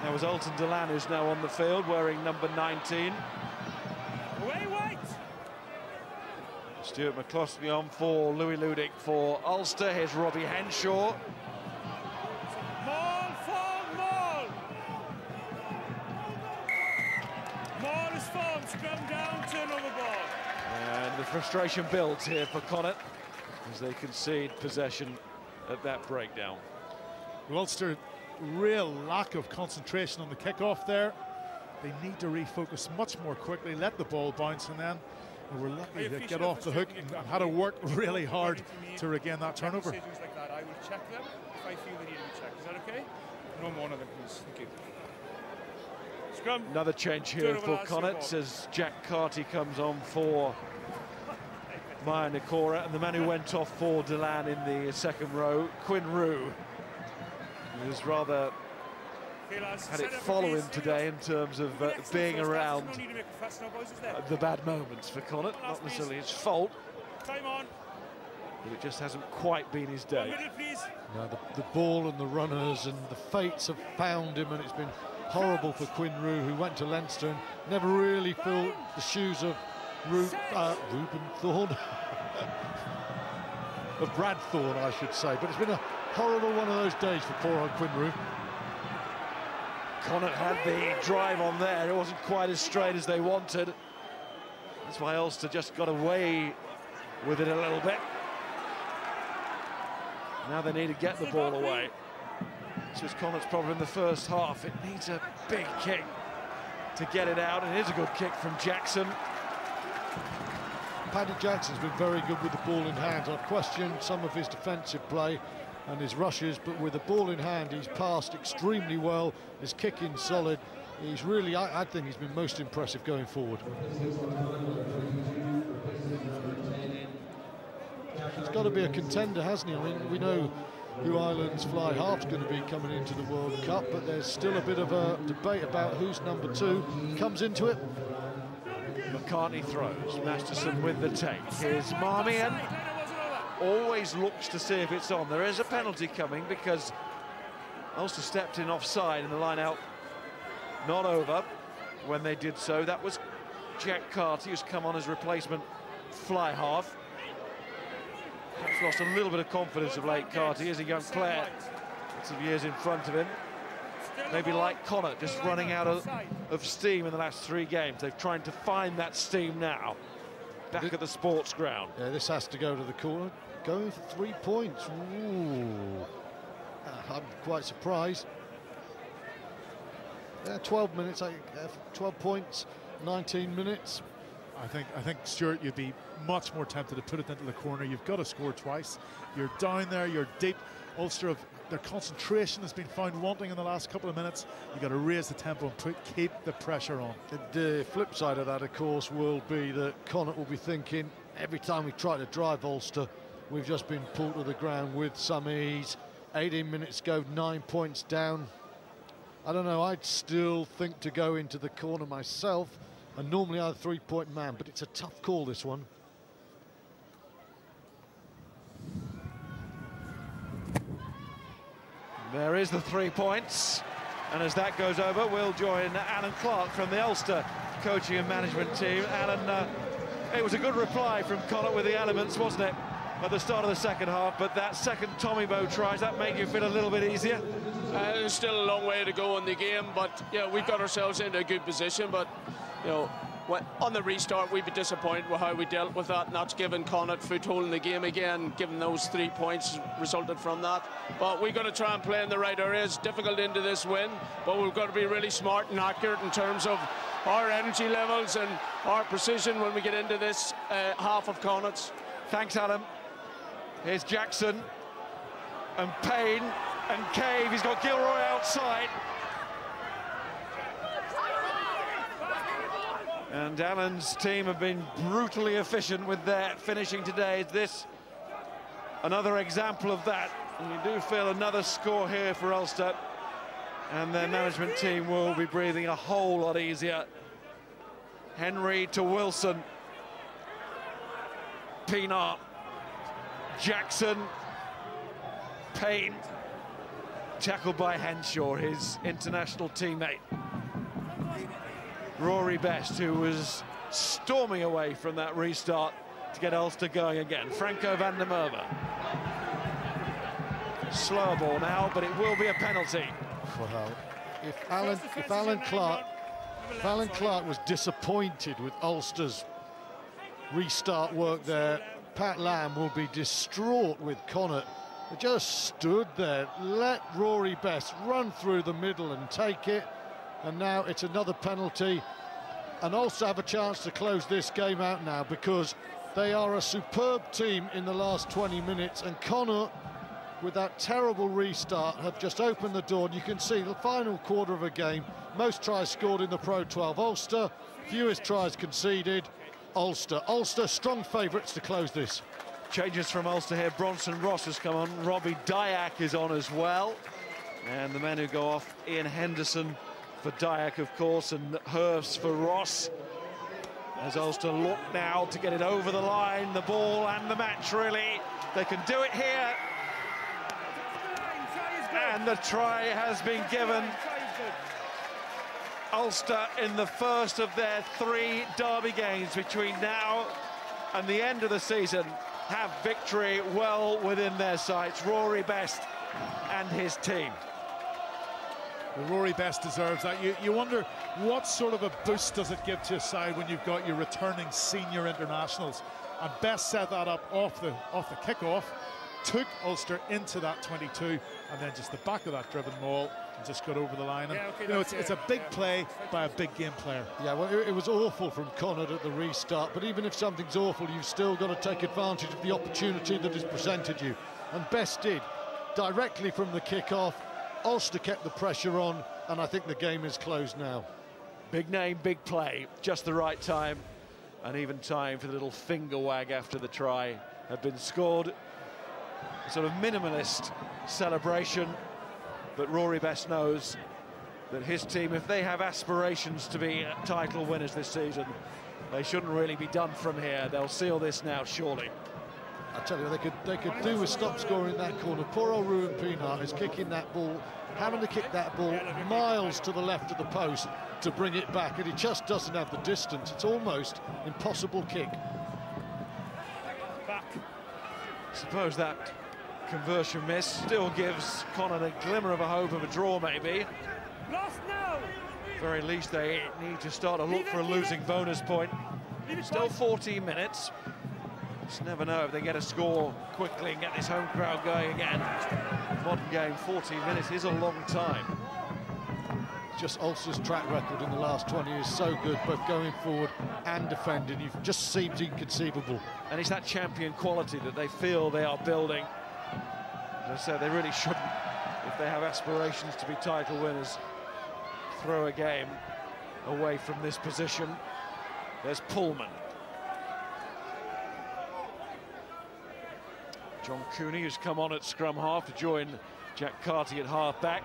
There was Alton Delan, who's now on the field, wearing number 19. Away, White! Stuart McCloskey on for Louis Ludick for Ulster. Here's Robbie Henshaw. Maul, form, Maul! Maul is formed, scrum down, turnover ball. And the frustration builds here for Connacht as they concede possession at that breakdown. Ulster, real lack of concentration on the kickoff there. They need to refocus much more quickly, let the ball bounce, and then we're lucky to get off the hook and had to work really hard to regain that turnover. Decisions like that, I will check them if I feel they need to be checked. Is that okay? No more of them, please. Thank you. Scrum. Another change here for Connacht as Jack Carty comes on for Maya Nikora, and the man who went off for Delan in the second row, Quinn Rue, who's rather had it follow him today in terms of being around the bad moments for Connacht. Not necessarily his fault, but it just hasn't quite been his day. No, the ball and the runners and the fates have found him, and it's been horrible for Quinn Rue, who went to Leinster and never really filled the shoes of Reuben Thorne. Of Brad Thorne, I should say. But it's been a horrible one of those days for poor old Quinn Rue. Connacht had the drive on there. It wasn't quite as straight as they wanted. That's why Ulster just got away with it a little bit. Now they need to get the ball away. This was Connacht's problem in the first half. It needs a big kick to get it out, and it is a good kick from Jackson. Paddy Jackson's been very good with the ball in hand. I've questioned some of his defensive play and his rushes, but with the ball in hand, he's passed extremely well. His kicking solid. He's really, I think he's been most impressive going forward. He's got to be a contender, hasn't he? I mean, we know who Ireland's fly half's going to be coming into the World Cup, but there's still a bit of a debate about who's number 2. Comes into it. McCartney throws, Masterson with the take. Here's Marmion, always looks to see if it's on. There is a penalty coming because Ulster stepped in offside and the line out not over when they did so. That was Jack Carty, who's come on as replacement fly half. Perhaps lost a little bit of confidence of late. Carty is a young player, lots of years in front of him. Maybe like Connacht, just running out of steam in the last 3 games. They've tried to find that steam now, back at the sports ground. Yeah, this has to go to the corner. Going for 3 points. Ooh. I'm quite surprised. 12 minutes, 12 points, 19 minutes. I think, Stuart, you'd be much more tempted to put it into the corner. You've got to score twice. You're down there, you're deep. Ulster, their concentration has been found wanting in the last couple of minutes. You've got to raise the tempo and keep the pressure on. The flip side of that, of course, will be that Connacht will be thinking, every time we try to drive Ulster, we've just been pulled to the ground with some ease. 18 minutes ago, 9 points down. I don't know, I'd still think to go into the corner myself, and normally I'm a three-point man, but it's a tough call, this one. There is the 3 points, and as that goes over, we'll join Alan Clark from the Ulster coaching and management team. Alan, it was a good reply from Connacht with the elements, wasn't it, at the start of the second half, but that second Tommy Bow try, does that make you feel a little bit easier? There's still a long way to go in the game, but yeah, we got ourselves into a good position, but you know, on the restart we'd be disappointed with how we dealt with that, not giving Connacht foothold in the game again, given those 3 points resulted from that. But we're going to try and play in the right areas. Difficult into this win, but we've got to be really smart and accurate in terms of our energy levels and our precision when we get into this half of Connacht. Thanks, Alan. Here's Jackson and Payne and Cave. He's got Gilroy outside. And Alan's team have been brutally efficient with their finishing today. Is this another example of that? And you do feel another score here for Ulster, and their management team will be breathing a whole lot easier. Henry to Wilson. Pienaar. Jackson. Payne. Tackled by Henshaw, his international teammate. Rory Best, who was storming away from that restart to get Ulster going again. Franco van der Merwe. Slower ball now, but it will be a penalty. Well, if Alan Clark was disappointed with Ulster's restart work there, Pat Lamb will be distraught with Connacht. They just stood there, let Rory Best run through the middle and take it. And now it's another penalty, and Ulster have a chance to close this game out now, because they are a superb team in the last 20 minutes, and Connacht, with that terrible restart, have just opened the door. And you can see the final quarter of a game, most tries scored in the Pro 12. Ulster, fewest tries conceded. Ulster strong favourites to close this. Changes from Ulster here. Bronson Ross has come on. Robbie Dyack is on as well. And the men who go off, Ian Henderson for Dyack, of course, and Hurst for Ross. As Ulster look now to get it over the line, the ball and the match, really. They can do it here. And the try has been given. Ulster, in the first of their 3 derby games between now and the end of the season, have victory well within their sights. Rory Best and his team. Well, Rory Best deserves that. You wonder what sort of a boost does it give to a side when you've got your returning senior internationals. And Best set that up off the kick-off, took Ulster into that 22, and then just the back of that driven maul and just got over the line. And, you know, it's a big play by a big game player. Yeah, well, it was awful from Connacht at the restart, but even if something's awful, you've still got to take advantage of the opportunity that is presented you. And Best did, directly from the kick-off. Ulster kept the pressure on, and I think the game is closed now. Big name, big play, just the right time, and even time for the little finger wag after the try had been scored. A sort of minimalist celebration, but Rory Best knows that his team, if they have aspirations to be title winners this season, they shouldn't really be done from here. They'll seal this now, surely. I tell you, they could do with stop scoring that corner. Poor old Ruben Pienaar is kicking that ball, having to kick that ball miles to the left of the post to bring it back, and he just doesn't have the distance. It's almost impossible kick. Back. Suppose that conversion miss still gives Connacht a glimmer of a hope of a draw, maybe. Lost now. Very least they need to start to look for a losing bonus point. Still 14 minutes. Just never know if they get a score quickly and get this home crowd going again. Modern game, 14 minutes is a long time. Just Ulster's track record in the last 20 is so good, both going forward and defending. It just seems inconceivable. And it's that champion quality that they feel they are building. As I said, they really shouldn't, if they have aspirations to be title winners, throw a game away from this position. There's Pullman. John Cooney, who's come on at scrum half to join Jack Carty at half back.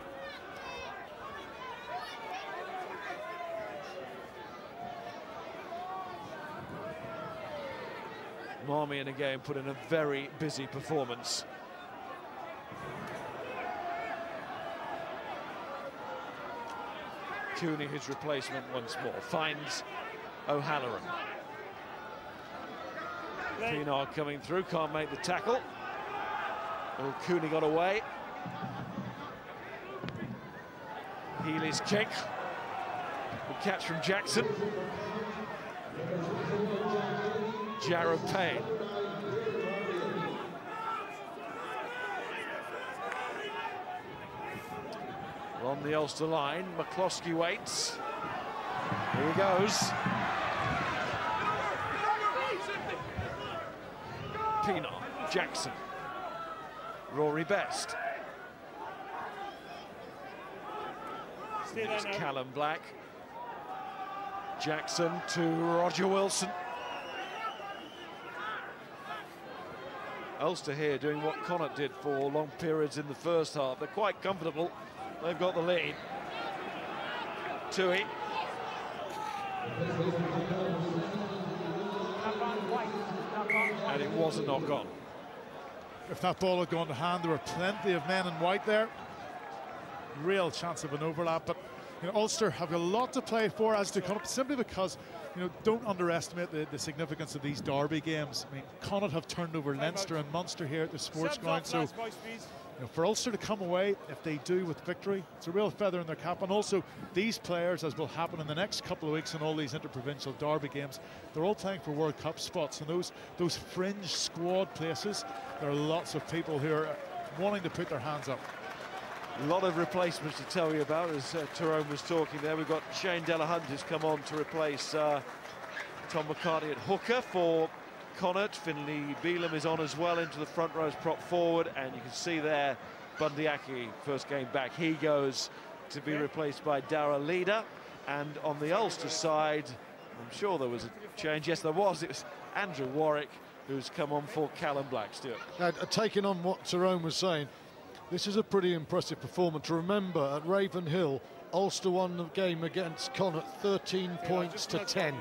Marmion again put in a very busy performance. Cooney, his replacement once more, finds O'Halloran. Pienaar coming through, can't make the tackle. Oh, Cooney got away. Healy's kick. Good catch from Jackson. Jared Payne. On the Ulster line, McCloskey waits. Here he goes. Pienaar, Jackson, Rory Best. It's Callum Black. Jackson to Roger Wilson. Ulster here doing what Connacht did for long periods in the first half. They're quite comfortable. They've got the lead. Tui. And it was a knock-on. If that ball had gone to hand, there were plenty of men in white there. Real chance of an overlap, but you know, Ulster have a lot to play for, as do Connacht, simply because, you know, don't underestimate the significance of these derby games. I mean, Connacht have turned over Leinster and Munster here at the sports ground, so you know, for Ulster to come away, if they do, with victory, it's a real feather in their cap. And also, these players, as will happen in the next couple of weeks in all these interprovincial derby games, they're all playing for World Cup spots. And those fringe squad places, there are lots of people who are wanting to put their hands up. A lot of replacements to tell you about, as Tyrone was talking there. We've got Shane Delahunt who's come on to replace Tom McCartney at hooker for Connacht. Finlay Beelum is on as well into the front row as prop forward, and you can see there Bundyaki, first game back, he goes to be replaced by Dara Leader. And on the Ulster side, I'm sure there was a change. Yes, there was. It was Andrew Warwick who's come on for Callum Black. Stuart. Taking on what Tyrone was saying, this is a pretty impressive performance. Remember, at Ravenhill, Ulster won the game against Connacht 13 points to 10,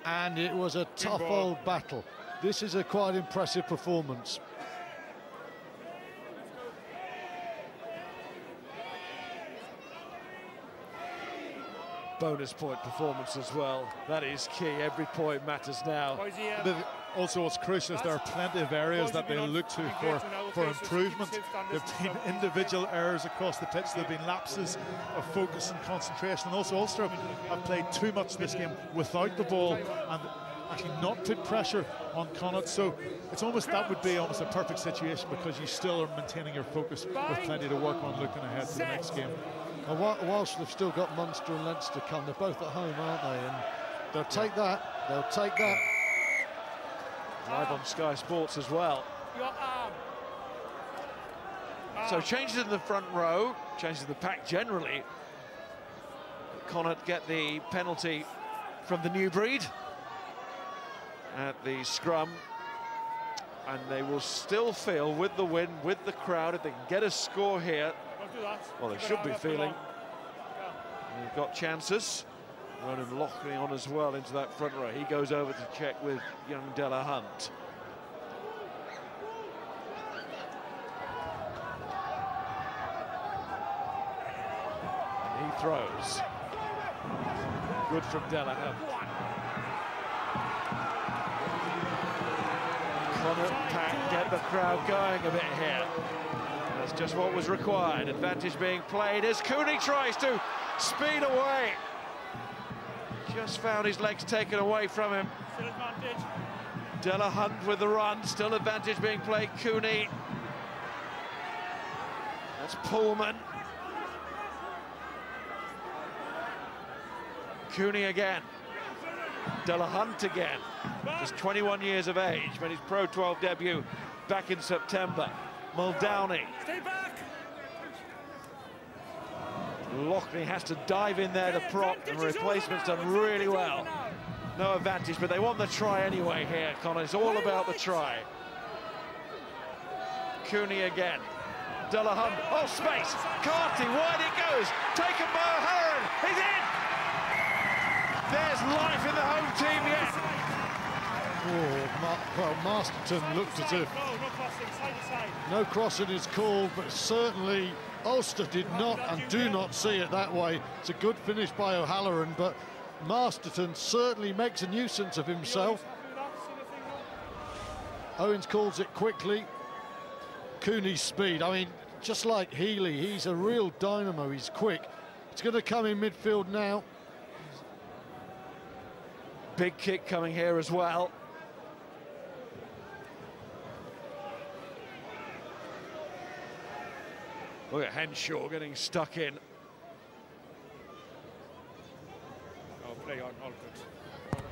and it was a tough old battle. This is a quite impressive performance. Bonus point performance as well. That is key. Every point matters now. But also, what's crucial is there are plenty of areas that they look to for improvement. There have been individual errors across the pitch. There have been lapses of focus and concentration. And also, Ulster have played too much this game without the ball and actually not put pressure on Connacht. So it's almost, that would be almost a perfect situation, because you still are maintaining your focus with plenty to work on looking ahead to the next game. And whilst they've still got Munster and Leinster to come, they're both at home, aren't they? And they'll take that. They'll take that. Live on Sky Sports as well. So changes in the front row, changes in the pack generally. Connacht get the penalty from the new breed at the scrum, and they will still feel, with the win, with the crowd, if they can get a score here, well, they should be feeling they've got chances. Ronan Lockley on as well into that front row. He goes over to check with young Delahunt. He throws. Good from Delahunt. Connacht pack, get the crowd going a bit here. That's just what was required. Advantage being played as Cooney tries to speed away. Just found his legs taken away from him. Still advantage. Delahunt with the run, still advantage being played. Cooney. That's Pullman. Cooney again. Hunt again, just 21 years of age, made his Pro 12 debut back in September. Muldowney. Stay back. Loughney has to dive in there to prop, and the replacement's done really well. No advantage, but they want the try anyway here, Connacht. It's all about the try. Cooney again. Hunt, oh, space. Carty, wide it goes. Taken by O'Halloran. He's in. There's life in the home team yet. Oh, well, Masterton looked as if no crossing is called, but certainly Ulster did not and do not see it that way. It's a good finish by O'Halloran, but Masterton certainly makes a nuisance of himself. Owens calls it quickly. Cooney's speed, I mean, just like Healy, he's a real dynamo, he's quick. It's going to come in midfield now. Big kick coming here as well. Look at Henshaw getting stuck in. Oh, play on, all good.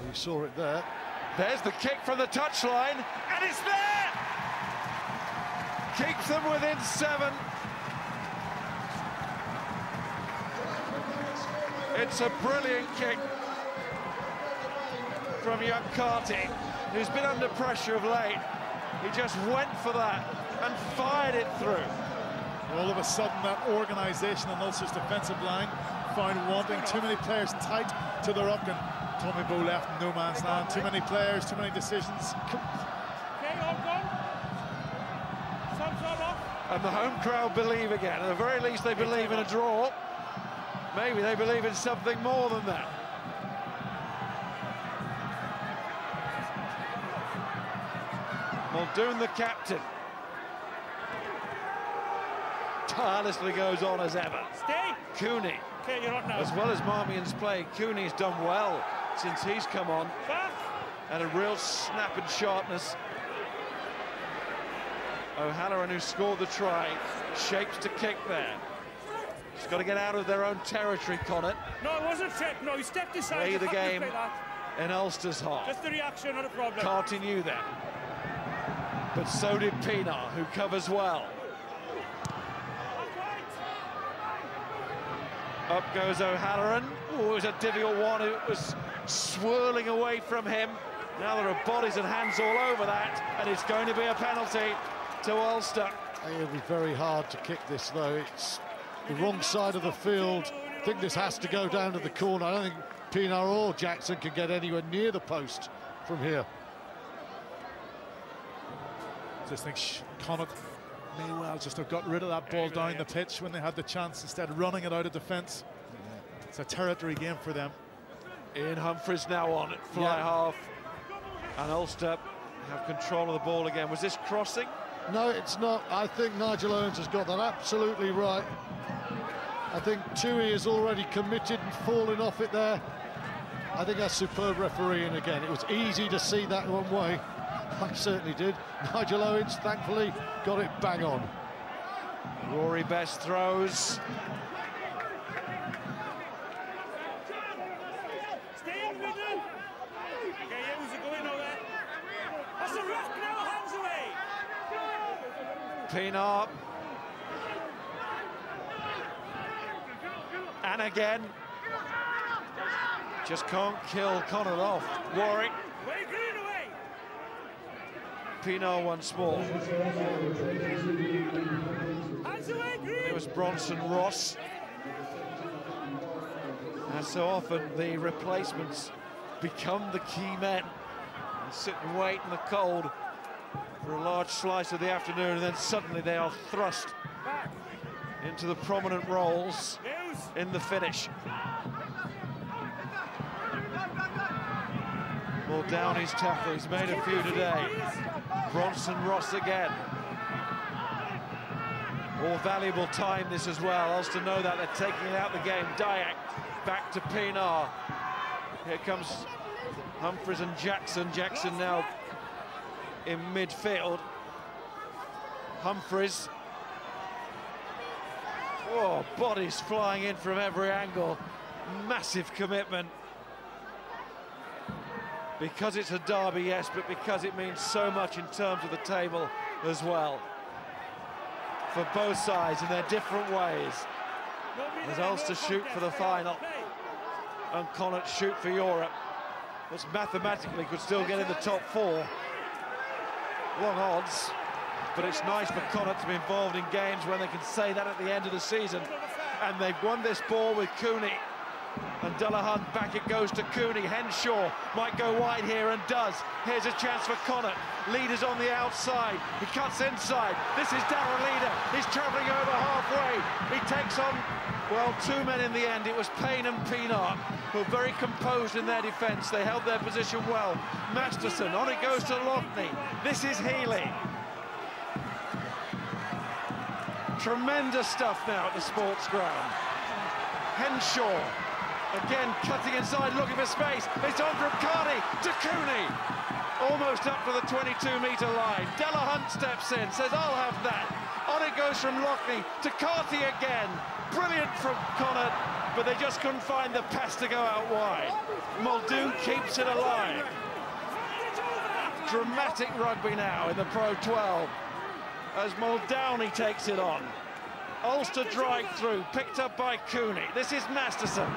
We saw it there. There's the kick from the touchline, and it's there! Keeps them within 7. It's a brilliant kick from young Carty, who's been under pressure of late. He just went for that and fired it through. All of a sudden, that organisation in Ulster's defensive line found wanting too many players tight to the ruck, and Tommy Bowe left in no man's land. Too many players, too many decisions. Okay, all gone. Subs all off. And the home crowd believe again. At the very least, they believe in a draw. Maybe they believe in something more than that. Muldoon, the captain, tirelessly goes on as ever. Stay. Cooney, Okay, you're on now. as well as Marmion's play, Cooney's done well since he's come on. Back. And a real snap and sharpness. O'Halloran, who scored the try, shapes to kick there. He's got to get out of their own territory, Connacht. No, it wasn't a trick. No, he stepped aside. Play You the have to game play that. in Ulster's half. Just the reaction, not a problem. Carty knew that. But so did Pienaar, who covers well. Up goes O'Halloran. Oh, it was a difficult one. It was swirling away from him. Now there are bodies and hands all over that, and it's going to be a penalty to Ulster. It'll be very hard to kick this, though. It's the wrong side of the field. I think this has to go down to the corner. I don't think Pienaar or Jackson can get anywhere near the post from here. Just think Connacht may well just have got rid of that ball down the pitch when they had the chance, instead of running it out of defence. It's a territory game for them. Ian Humphreys now on at fly half, and Ulster have control of the ball again. Was this crossing? No, it's not. I think Nigel Owens has got that absolutely right. I think Tui is already committed and falling off it there. I think that's superb refereeing again. It was easy to see that one way. I certainly did. Nigel Owens, thankfully, got it bang on. Rory Best throws. Stay in the middle. Okay, yeah, who's going over there? That's a rock now, hands away. Pienaar. And again. Just can't kill Connacht off. Warwick. Pienaar once more. It was Bronson Ross. As so often, the replacements become the key men and sit and wait in the cold for a large slice of the afternoon, and then suddenly they are thrust into the prominent roles in the finish. Muldowney's tougher, he's made a few today. Bronson Ross again. All valuable time this as well. Ulster know that, they're taking it out the game. Dyack back to Pienaar. Here comes Humphreys and Jackson. Jackson now in midfield. Humphreys. Oh, bodies flying in from every angle. Massive commitment. Because it's a derby, yes, but because it means so much in terms of the table as well. For both sides in their different ways. As Ulster shoot for the final and Connacht shoot for Europe, which mathematically could still get in the top 4. Long odds, but it's nice for Connacht to be involved in games when they can say that at the end of the season. And they've won this ball with Cooney. And Dullahan, back it goes to Cooney. Henshaw might go wide here and does. Here's a chance for Connacht. Leader's on the outside. He cuts inside. This is Darragh Leader. He's travelling over halfway. He takes on, well, 2 men in the end. It was Payne and Pienaar, who were very composed in their defence. They held their position well. Masterson, on it goes to Loughney. This is Healy. Tremendous stuff now at the sports ground. Henshaw. Again, cutting inside, looking for space. It's on from Carney to Cooney. Almost up to the 22-metre line. Dullahan steps in, says, I'll have that. On it goes from Loughney to Carty again. Brilliant from Connacht, but they just couldn't find the pass to go out wide. Muldoon keeps it alive. Dramatic rugby now in the Pro 12 as Muldowney takes it on. Ulster drive through, picked up by Cooney. This is Masterson.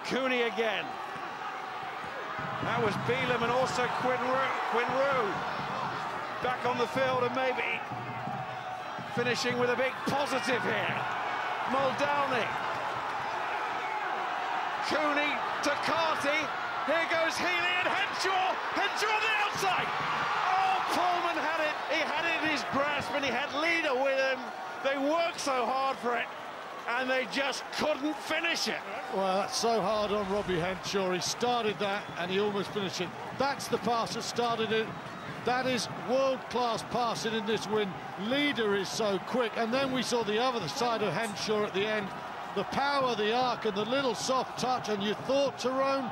Cooney again. That was Beelum and also Quinrue. Back on the field and maybe finishing with a big positive here. Muldowney. Cooney to Carty. Here goes Healy and Henshaw. Henshaw on the outside. Oh, Pullman had it. He had it in his grasp and he had Leader with him. They worked so hard for it and they just couldn't finish it. Well, that's so hard on Robbie Henshaw. He started that and he almost finished it. That's the pass that started it. That is world-class passing in this win. Leader is so quick. And then we saw the other side of Henshaw at the end. The power, the arc, and the little soft touch. And you thought, Tyrone,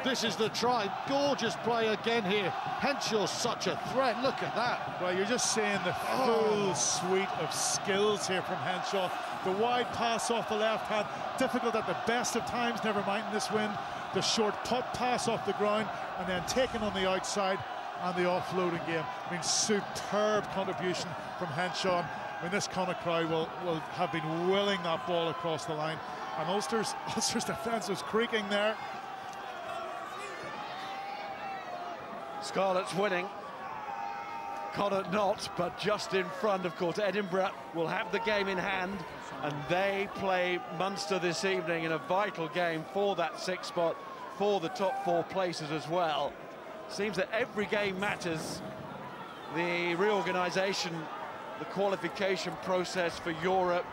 this is the try. Gorgeous play again here. Henshaw's such a threat. Look at that. Well, you're just seeing the full suite of skills here from Henshaw. The wide pass off the left hand, difficult at the best of times, never mind in this wind. The short putt pass off the ground, and then taken on the outside and the offloading game. I mean, superb contribution from Henshaw. I mean, this Connacht crowd will have been willing that ball across the line. And Ulster's defence was creaking there. Scarlets winning. Connacht not, but just in front, of course. Edinburgh will have the game in hand, and they play Munster this evening in a vital game for that 6th spot, for the top 4 places as well. Seems that every game matters. The reorganisation, the qualification process for Europe,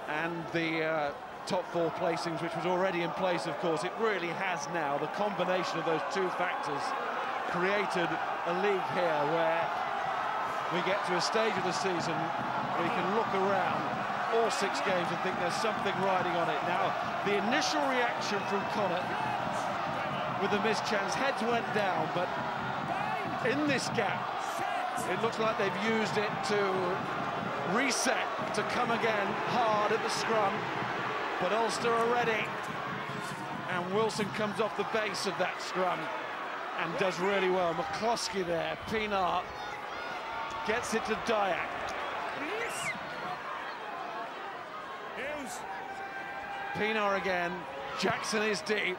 and the top 4 placings, which was already in place, of course. It really has now, the combination of those 2 factors, created a league here where we get to a stage of the season where you can look around all 6 games and think there's something riding on it. Now, the initial reaction from Connacht with the missed chance, heads went down, but in this gap, it looks like they've used it to reset, to come again hard at the scrum, but Ulster are ready, and Wilson comes off the base of that scrum and does really well. McCloskey there, Pienaar gets it to Dyack. Pienaar again, Jackson is deep.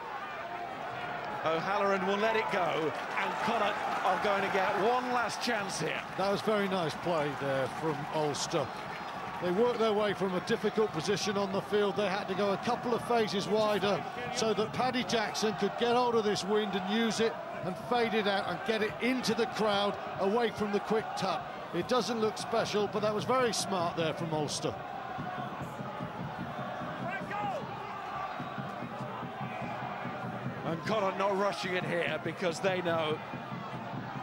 O'Halloran will let it go, and Connacht are going to get one last chance here. That was very nice play there from Ulster. They worked their way from a difficult position on the field. They had to go a couple of phases wider so that Paddy Jackson could get hold of this wind and use it and fade it out and get it into the crowd away from the quick tap. It doesn't look special, but that was very smart there from Ulster. And Connacht not rushing it here because they know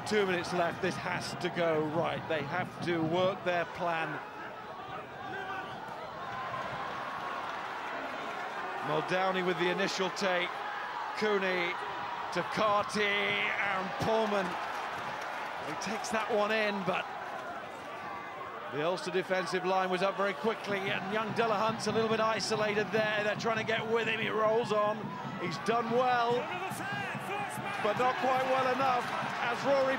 2 minutes left, this has to go right. They have to work their plan. Muldowney with the initial take, Cooney to Carty, and Pullman. He takes that one in, but The Ulster defensive line was up very quickly, and young Hunt's a little bit isolated there. They're trying to get with him. He rolls on. He's done well, but not quite well enough as Rory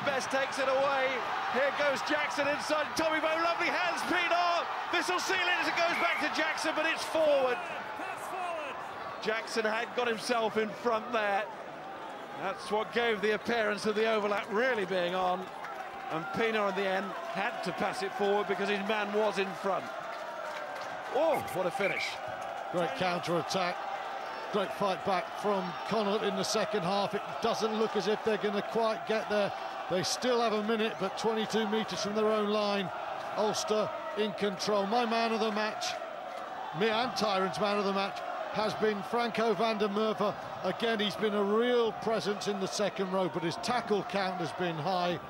Best takes it away. Here goes Jackson inside. Tommy Bowe, lovely hands, Peter. This will seal it as it goes back to Jackson, but it's forward. Jackson had got himself in front there. That's what gave the appearance of the overlap really being on. And Pina in the end had to pass it forward because his man was in front. Oh, what a finish. Great counter-attack. Great fight back from Connacht in the second half. It doesn't look as if they're going to quite get there. They still have a minute, but 22 metres from their own line. Ulster in control. My man of the match, me and Tyron's man of the match, has been Franco van der Merwe. Again, he's been a real presence in the second row, but his tackle count has been high.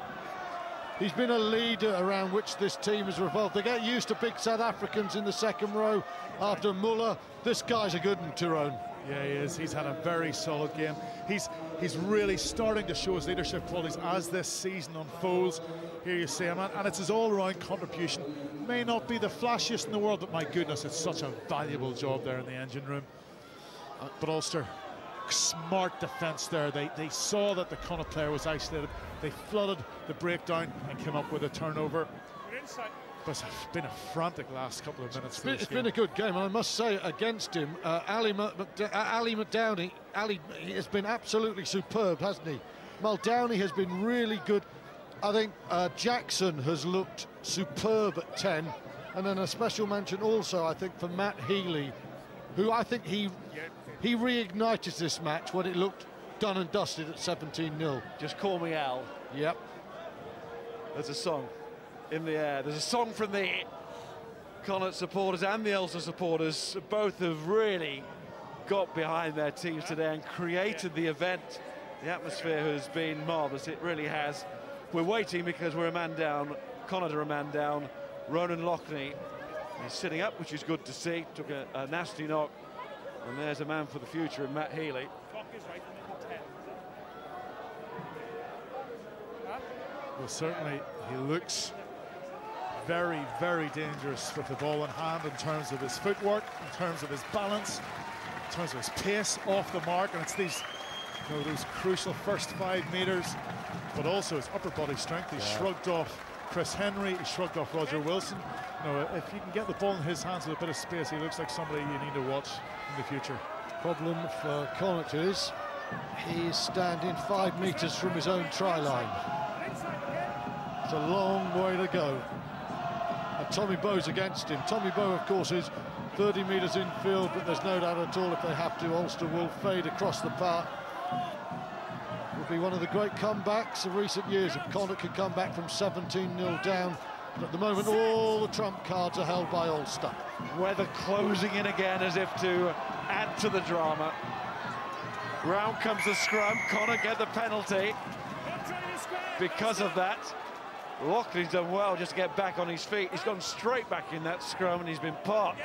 He's been a leader around which this team has revolved. They get used to big South Africans in the second row after Muller. This guy's a good one, Tyrone. Yeah, he is. He's had a very solid game. He's really starting to show his leadership qualities as this season unfolds. Here you see him, and it's his all-round contribution. May not be the flashiest in the world, but my goodness, it's such a valuable job there in the engine room. But Ulster, smart defence there. They saw that the Connacht player was isolated. They flooded the breakdown and came up with a turnover. But it's been a frantic last couple of minutes. It's been a good game, and I must say, against him, Ali McDowney, Ali has been absolutely superb, hasn't he? Muldowney has been really good. I think Jackson has looked superb at 10, and then a special mention also, I think, for Matt Healy, who I think he reignited this match when it looked done and dusted at 17-0. Just call me Al. Yep. There's a song in the air. There's a song from the Connacht supporters and the Ulster supporters. Both have really got behind their teams today and created the event. The atmosphere has been marvellous, it really has. We're waiting because we're a man down. Connacht are a man down. Ronan Loughney is sitting up, which is good to see. Took a nasty knock. And there's a man for the future in Matt Healy. Well, certainly he looks very, very dangerous with the ball in hand in terms of his footwork, in terms of his balance, in terms of his pace off the mark, and it's these, you know, those crucial first 5 metres, but also his upper body strength. He shrugged off Chris Henry, he shrugged off Roger Wilson. You know, if you can get the ball in his hands with a bit of space, he looks like somebody you need to watch in the future. Problem for Connacht is he's standing 5 metres from his own try line. It's a long way to go. And Tommy Bowe's against him. Tommy Bowe, of course, is 30 metres infield, but there's no doubt at all if they have to, Ulster will fade across the park. Will be one of the great comebacks of recent years if Connacht can come back from 17-0 down. But at the moment, all the trump cards are held by Ulster. Weather closing in again as if to add to the drama. Round comes the scrum. Connacht get the penalty. Because of that, Loughley's done well just to get back on his feet. He's gone straight back in that scrum, and he's been part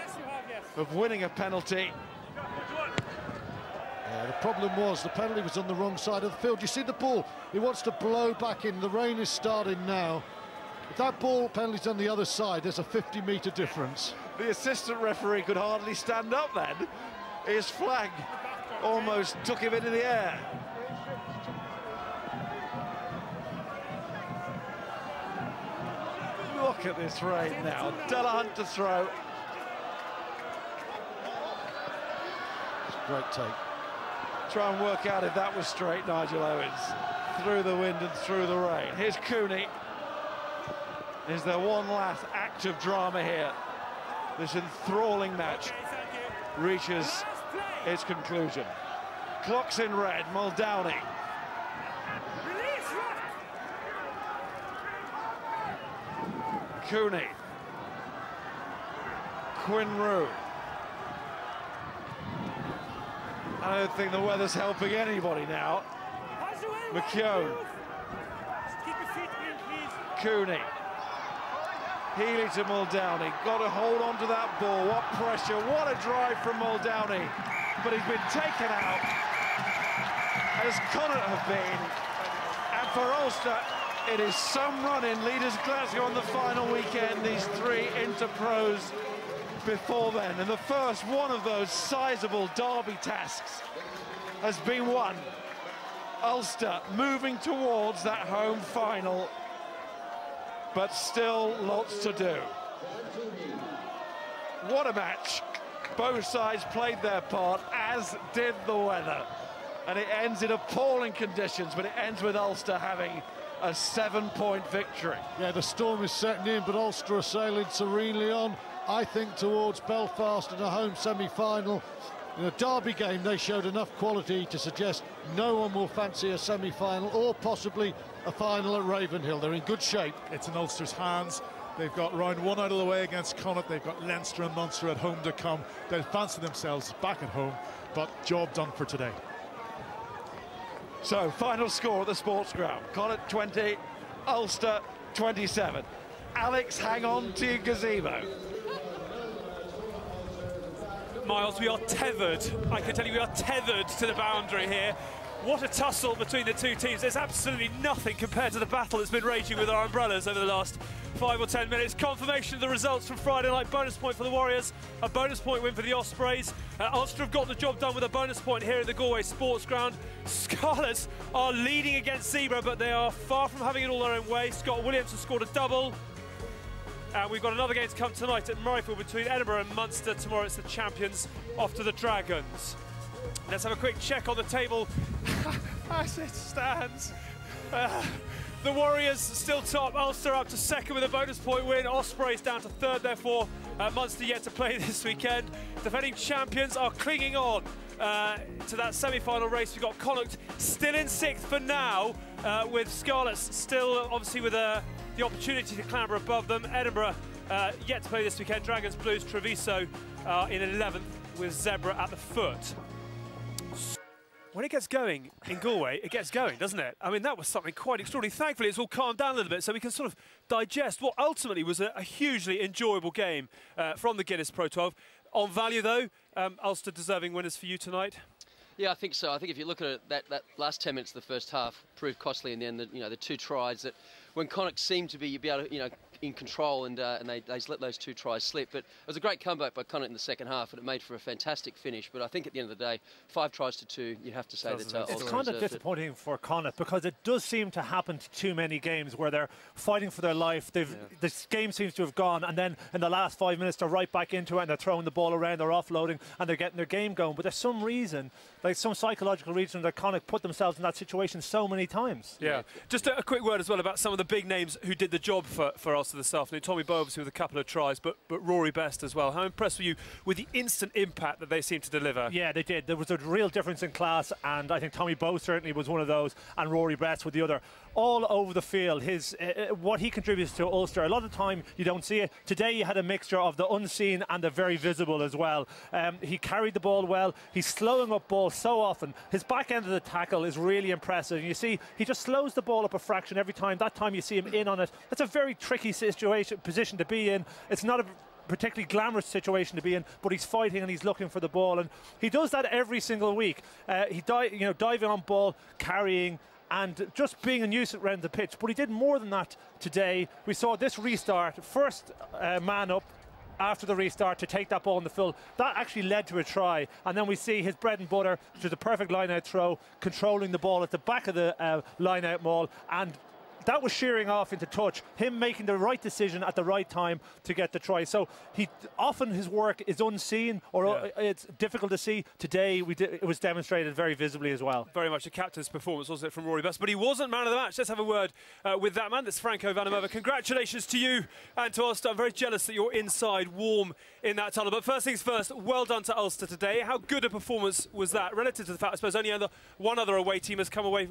of winning a penalty. Yeah, the problem was the penalty was on the wrong side of the field. You see the ball, he wants to blow back in. The rain is starting now. If that ball penalty's on the other side, there's a 50-metre difference. The assistant referee could hardly stand up then. His flag almost took him into the air. Look at this rain now. Hunt to throw. It's a great take. Try and work out if that was straight, Nigel Owens. Through the wind and through the rain. Here's Cooney. Is there one last act of drama here? This enthralling match reaches its conclusion. Clock's in red, Muldowney. Cooney. Quinn-Roux. I don't think the weather's helping anybody now. McKeown. Cooney. Healy to Muldowney. Got to hold on to that ball. What pressure. What a drive from Muldowney. But he's been taken out, as Connacht have been. And for Ulster, It is some run-in. Leaders Glasgow on the final weekend. These three inter-pros before then. And the first one of those sizable derby tasks has been won. Ulster moving towards that home final, but still lots to do. What a match. Both sides played their part, as did the weather. And it ends in appalling conditions, but it ends with Ulster having a 7-point victory. Yeah, the storm is setting in, but Ulster are sailing serenely on, I think, towards Belfast in a home semi-final. In a derby game, they showed enough quality to suggest no one will fancy a semi-final or possibly a final at Ravenhill. They're in good shape. It's in Ulster's hands. They've got round one out of the way against Connacht. They've got Leinster and Munster at home to come. They'll fancy themselves back at home, but job done for today. So, final score at the sports ground. Connacht 20, Ulster 27. Alex, hang on to your gazebo. Miles, we are tethered. I can tell you we are tethered to the boundary here. What a tussle between the two teams. There's absolutely nothing compared to the battle that's been raging with our umbrellas over the last 5 or 10 minutes. Confirmation of the results from Friday night. Bonus point for the Warriors, a bonus point win for the Ospreys. Ulster have got the job done with a bonus point here at the Galway Sports Ground. Scarlets are leading against Zebra, but they are far from having it all their own way. Scott Williams has scored a double. And we've got another game to come tonight at Murrayfield between Edinburgh and Munster. Tomorrow it's the champions off to the Dragons. Let's have a quick check on the table as it stands. The Warriors still top, Ulster up to second with a bonus point win, Ospreys down to third, therefore Munster yet to play this weekend. Defending champions are clinging on to that semi-final race. We've got Connacht still in sixth for now, with Scarlets still obviously with the opportunity to clamber above them. Edinburgh yet to play this weekend, Dragons, Blues, Treviso in 11th with Zebra at the foot. When it gets going in Galway, it gets going, doesn't it? I mean, that was something quite extraordinary. Thankfully, it's all calmed down a little bit so we can sort of digest what ultimately was a hugely enjoyable game from the Guinness Pro 12. On value, though, Ulster deserving winners for you tonight? Yeah, I think so. I think if you look at it, that last 10 minutes of the first half proved costly in the end. The two tries that, when Connacht seemed to be able to, in control, and they let those two tries slip. But it was a great comeback by Connacht in the second half, and it made for a fantastic finish. But I think at the end of the day, 5 tries to 2, you'd have to say that it's kind of disappointing for Connacht, because it does seem to happen to too many games where they're fighting for their life. This game seems to have gone, and then in the last 5 minutes they're right back into it, and they're throwing the ball around, they're offloading, and they're getting their game going. But there's some reason, like some psychological reason, that Connacht put themselves in that situation so many times. Yeah. Just a quick word as well about some of the big names who did the job for Ulster this afternoon. Tommy Bowe obviously with a couple of tries, but Rory Best as well. How impressed were you with the instant impact that they seemed to deliver? Yeah, they did. There was a real difference in class, and I think Tommy Bowe certainly was one of those, and Rory Best with the other. All over the field, what he contributes to Ulster, a lot of the time you don't see it. Today you had a mixture of the unseen and the very visible as well. He carried the ball well. He's slowing up balls so often. His back end of the tackle is really impressive. And you see, he just slows the ball up a fraction every time. That time you see him in on it. That's a very tricky position to be in. It's not a particularly glamorous situation to be in, but he's fighting and he's looking for the ball, and he does that every single week. Diving on ball, carrying, and just being a nuisance around the pitch. But he did more than that today. We saw this restart, first man up after the restart to take that ball in the full. That actually led to a try. And then we see his bread and butter, which is a perfect line-out throw, controlling the ball at the back of the line-out maul, and that was shearing off into touch, him making the right decision at the right time to get the try. So often his work is unseen, or it's difficult to see. Today it was demonstrated very visibly as well. Very much a captain's performance, wasn't it, from Rory Best? But he wasn't man of the match. Let's have a word with that man. That's Franco Vanamova. Congratulations to you and to Ulster. I'm very jealous that you're inside, warm in that tunnel. But first things first, well done to Ulster today. How good a performance was that, relative to the fact, I suppose, only one other away team has come away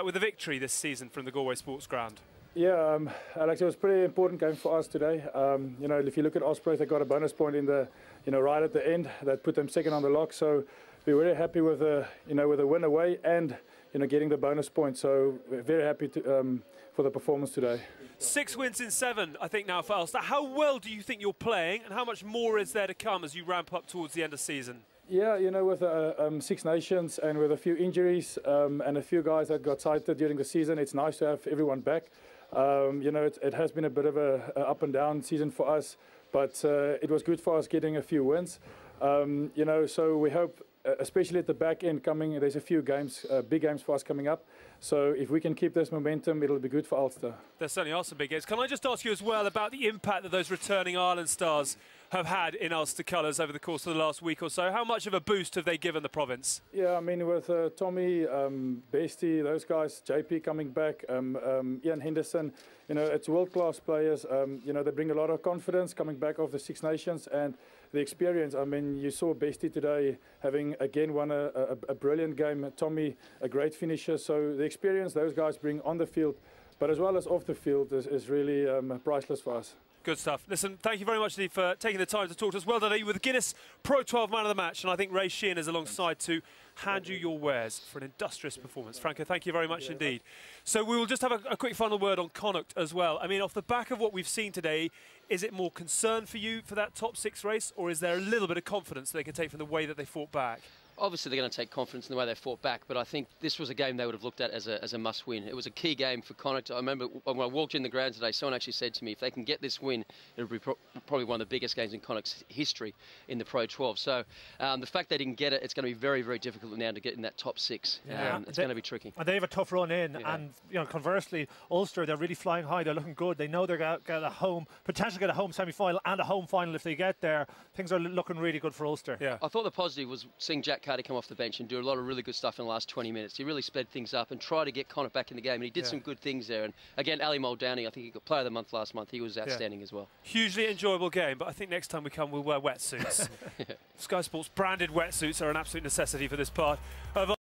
with a victory this season from the Galway Sports Ground? Yeah, Alex, it was a pretty important game for us today. If you look at Ospreys, they got a bonus point in the, right at the end. That put them second on the lock. So we're really happy with the win away and, getting the bonus point. So we're very happy for the performance today. 6 wins in 7, I think, now for Ulster. How well do you think you're playing, and how much more is there to come as you ramp up towards the end of the season? Yeah, you know, with Six Nations and with a few injuries and a few guys that got cited during the season, it's nice to have everyone back. You know, it has been a bit of a up and down season for us, but it was good for us getting a few wins. You know, so we hope, especially at the back end coming, there's a few games, big games for us coming up. So if we can keep this momentum, it'll be good for Ulster. There certainly are some big games. Can I just ask you as well about the impact that those returning Ireland stars have had in Ulster colours over the course of the last week or so? How much of a boost have they given the province? Yeah, I mean, with Tommy, Bestie, those guys, JP coming back, Ian Henderson, you know, it's world-class players. You know, they bring a lot of confidence coming back off the Six Nations and the experience. I mean, you saw Bestie today having, again, won a brilliant game. Tommy, a great finisher. So the experience those guys bring on the field, but as well as off the field, is really priceless for us. Good stuff. Listen, thank you very much, Steve, for taking the time to talk to us. Well done, you were the Guinness Pro 12 Man of the Match, and I think Ray Sheehan is alongside to hand you your wares for an industrious performance. Franco, thank you very much indeed. So we will just have a quick final word on Connacht as well. I mean, off the back of what we've seen today, is it more concern for you for that top 6 race, or is there a little bit of confidence they can take from the way that they fought back? Obviously, they're going to take confidence in the way they fought back, but I think this was a game they would have looked at as a must-win. It was a key game for Connacht. I remember when I walked in the ground today, someone actually said to me, if they can get this win, it'll be probably one of the biggest games in Connacht's history in the Pro 12. So the fact they didn't get it, it's going to be very, very difficult now to get in that top 6. It's going to be tricky. And they have a tough run in, and you know, conversely, Ulster, they're really flying high. They're looking good. They know they're going to get a home, potentially get a home semi-final and a home final if they get there. Things are looking really good for Ulster. Yeah. I thought the positive was seeing Jack Carty come off the bench and do a lot of really good stuff in the last 20 minutes. He really sped things up and tried to get Connacht back in the game, and he did some good things there. And again, Ali Muldowney, I think he got Player of the Month last month. He was outstanding as well. Hugely enjoyable game, but I think next time we come, we'll wear wetsuits. Sky Sports branded wetsuits are an absolute necessity for this part of